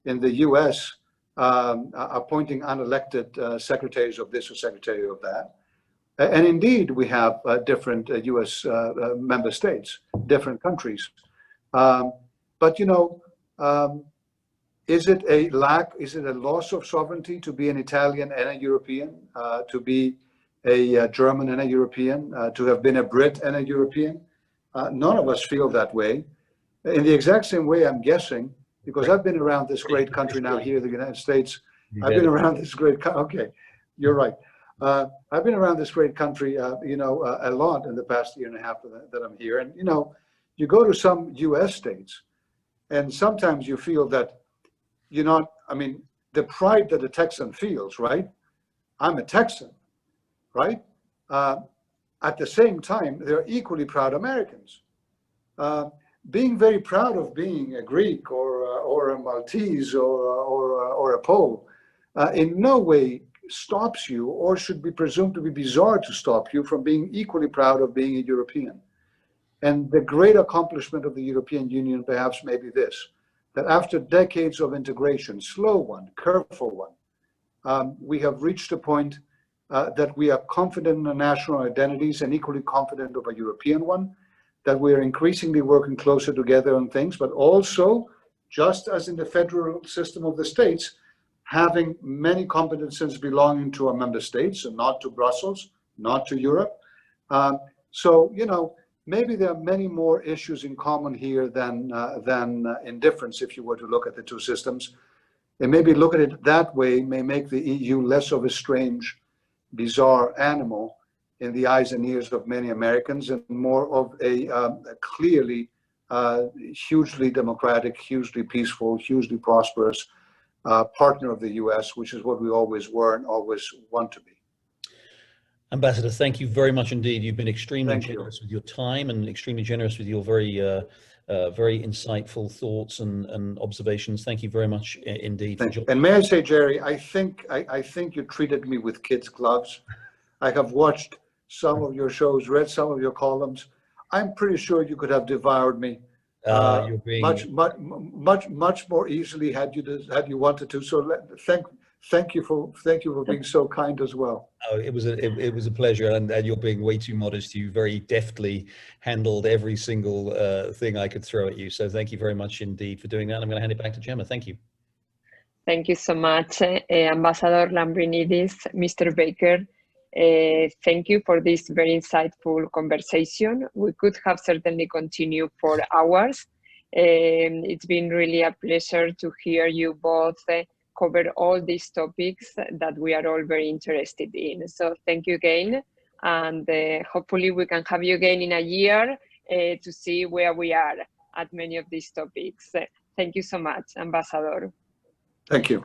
C: in the US appointing unelected secretaries of this or secretary of that. And indeed, we have different US member states, different countries. But is it a loss of sovereignty to be an Italian and a European, to be a German and a European, to have been a Brit and a European? None of us feel that way. In the exact same way, I'm guessing, because I've been around this great country now here in the United States. I've been around this great okay, you're right. I've been around this great country, a lot in the past year and a half that I'm here. And, you go to some US states, and sometimes you feel that the pride that a Texan feels, right? I'm a Texan, right? At the same time, they're equally proud Americans. Being very proud of being a Greek or a Maltese or a Pole in no way stops you, or should be presumed to be bizarre to stop you from being equally proud of being a European. And the great accomplishment of the European Union perhaps may be this, that after decades of integration, slow one, careful one, we have reached a point that we are confident in our national identities and equally confident of a European one, that we are increasingly working closer together on things, but also, just as in the federal system of the states, having many competences belonging to our member states and not to Brussels, not to Europe. Maybe there are many more issues in common here than in difference if you were to look at the two systems. And maybe look at it that way may make the EU less of a strange, bizarre animal in the eyes and ears of many Americans, and more of a clearly hugely democratic, hugely peaceful, hugely prosperous partner of the US, which is what we always were and always want to be.
B: Ambassador, thank you very much indeed. You've been extremely generous with your time and extremely generous with your very insightful thoughts and observations. Thank you very much indeed.
C: And may I say, Jerry, I think you treated me with kids' gloves. I have watched some of your shows, read some of your columns. I'm pretty sure you could have devoured me much more easily had you wanted to. So thank you for being so kind as well.
B: Oh, it was a pleasure, and you're being way too modest. You very deftly handled every single thing I could throw at you. So thank you very much indeed for doing that. I'm going to hand it back to Gemma. Thank you.
D: Thank you so much, Ambassador Lambrinidis, Mr. Baker. Thank you for this very insightful conversation. We could have certainly continued for hours. It's been really a pleasure to hear you both cover all these topics that we are all very interested in. So thank you again, and hopefully we can have you again in a year to see where we are at many of these topics. Thank you so much, Ambassador.
C: Thank you.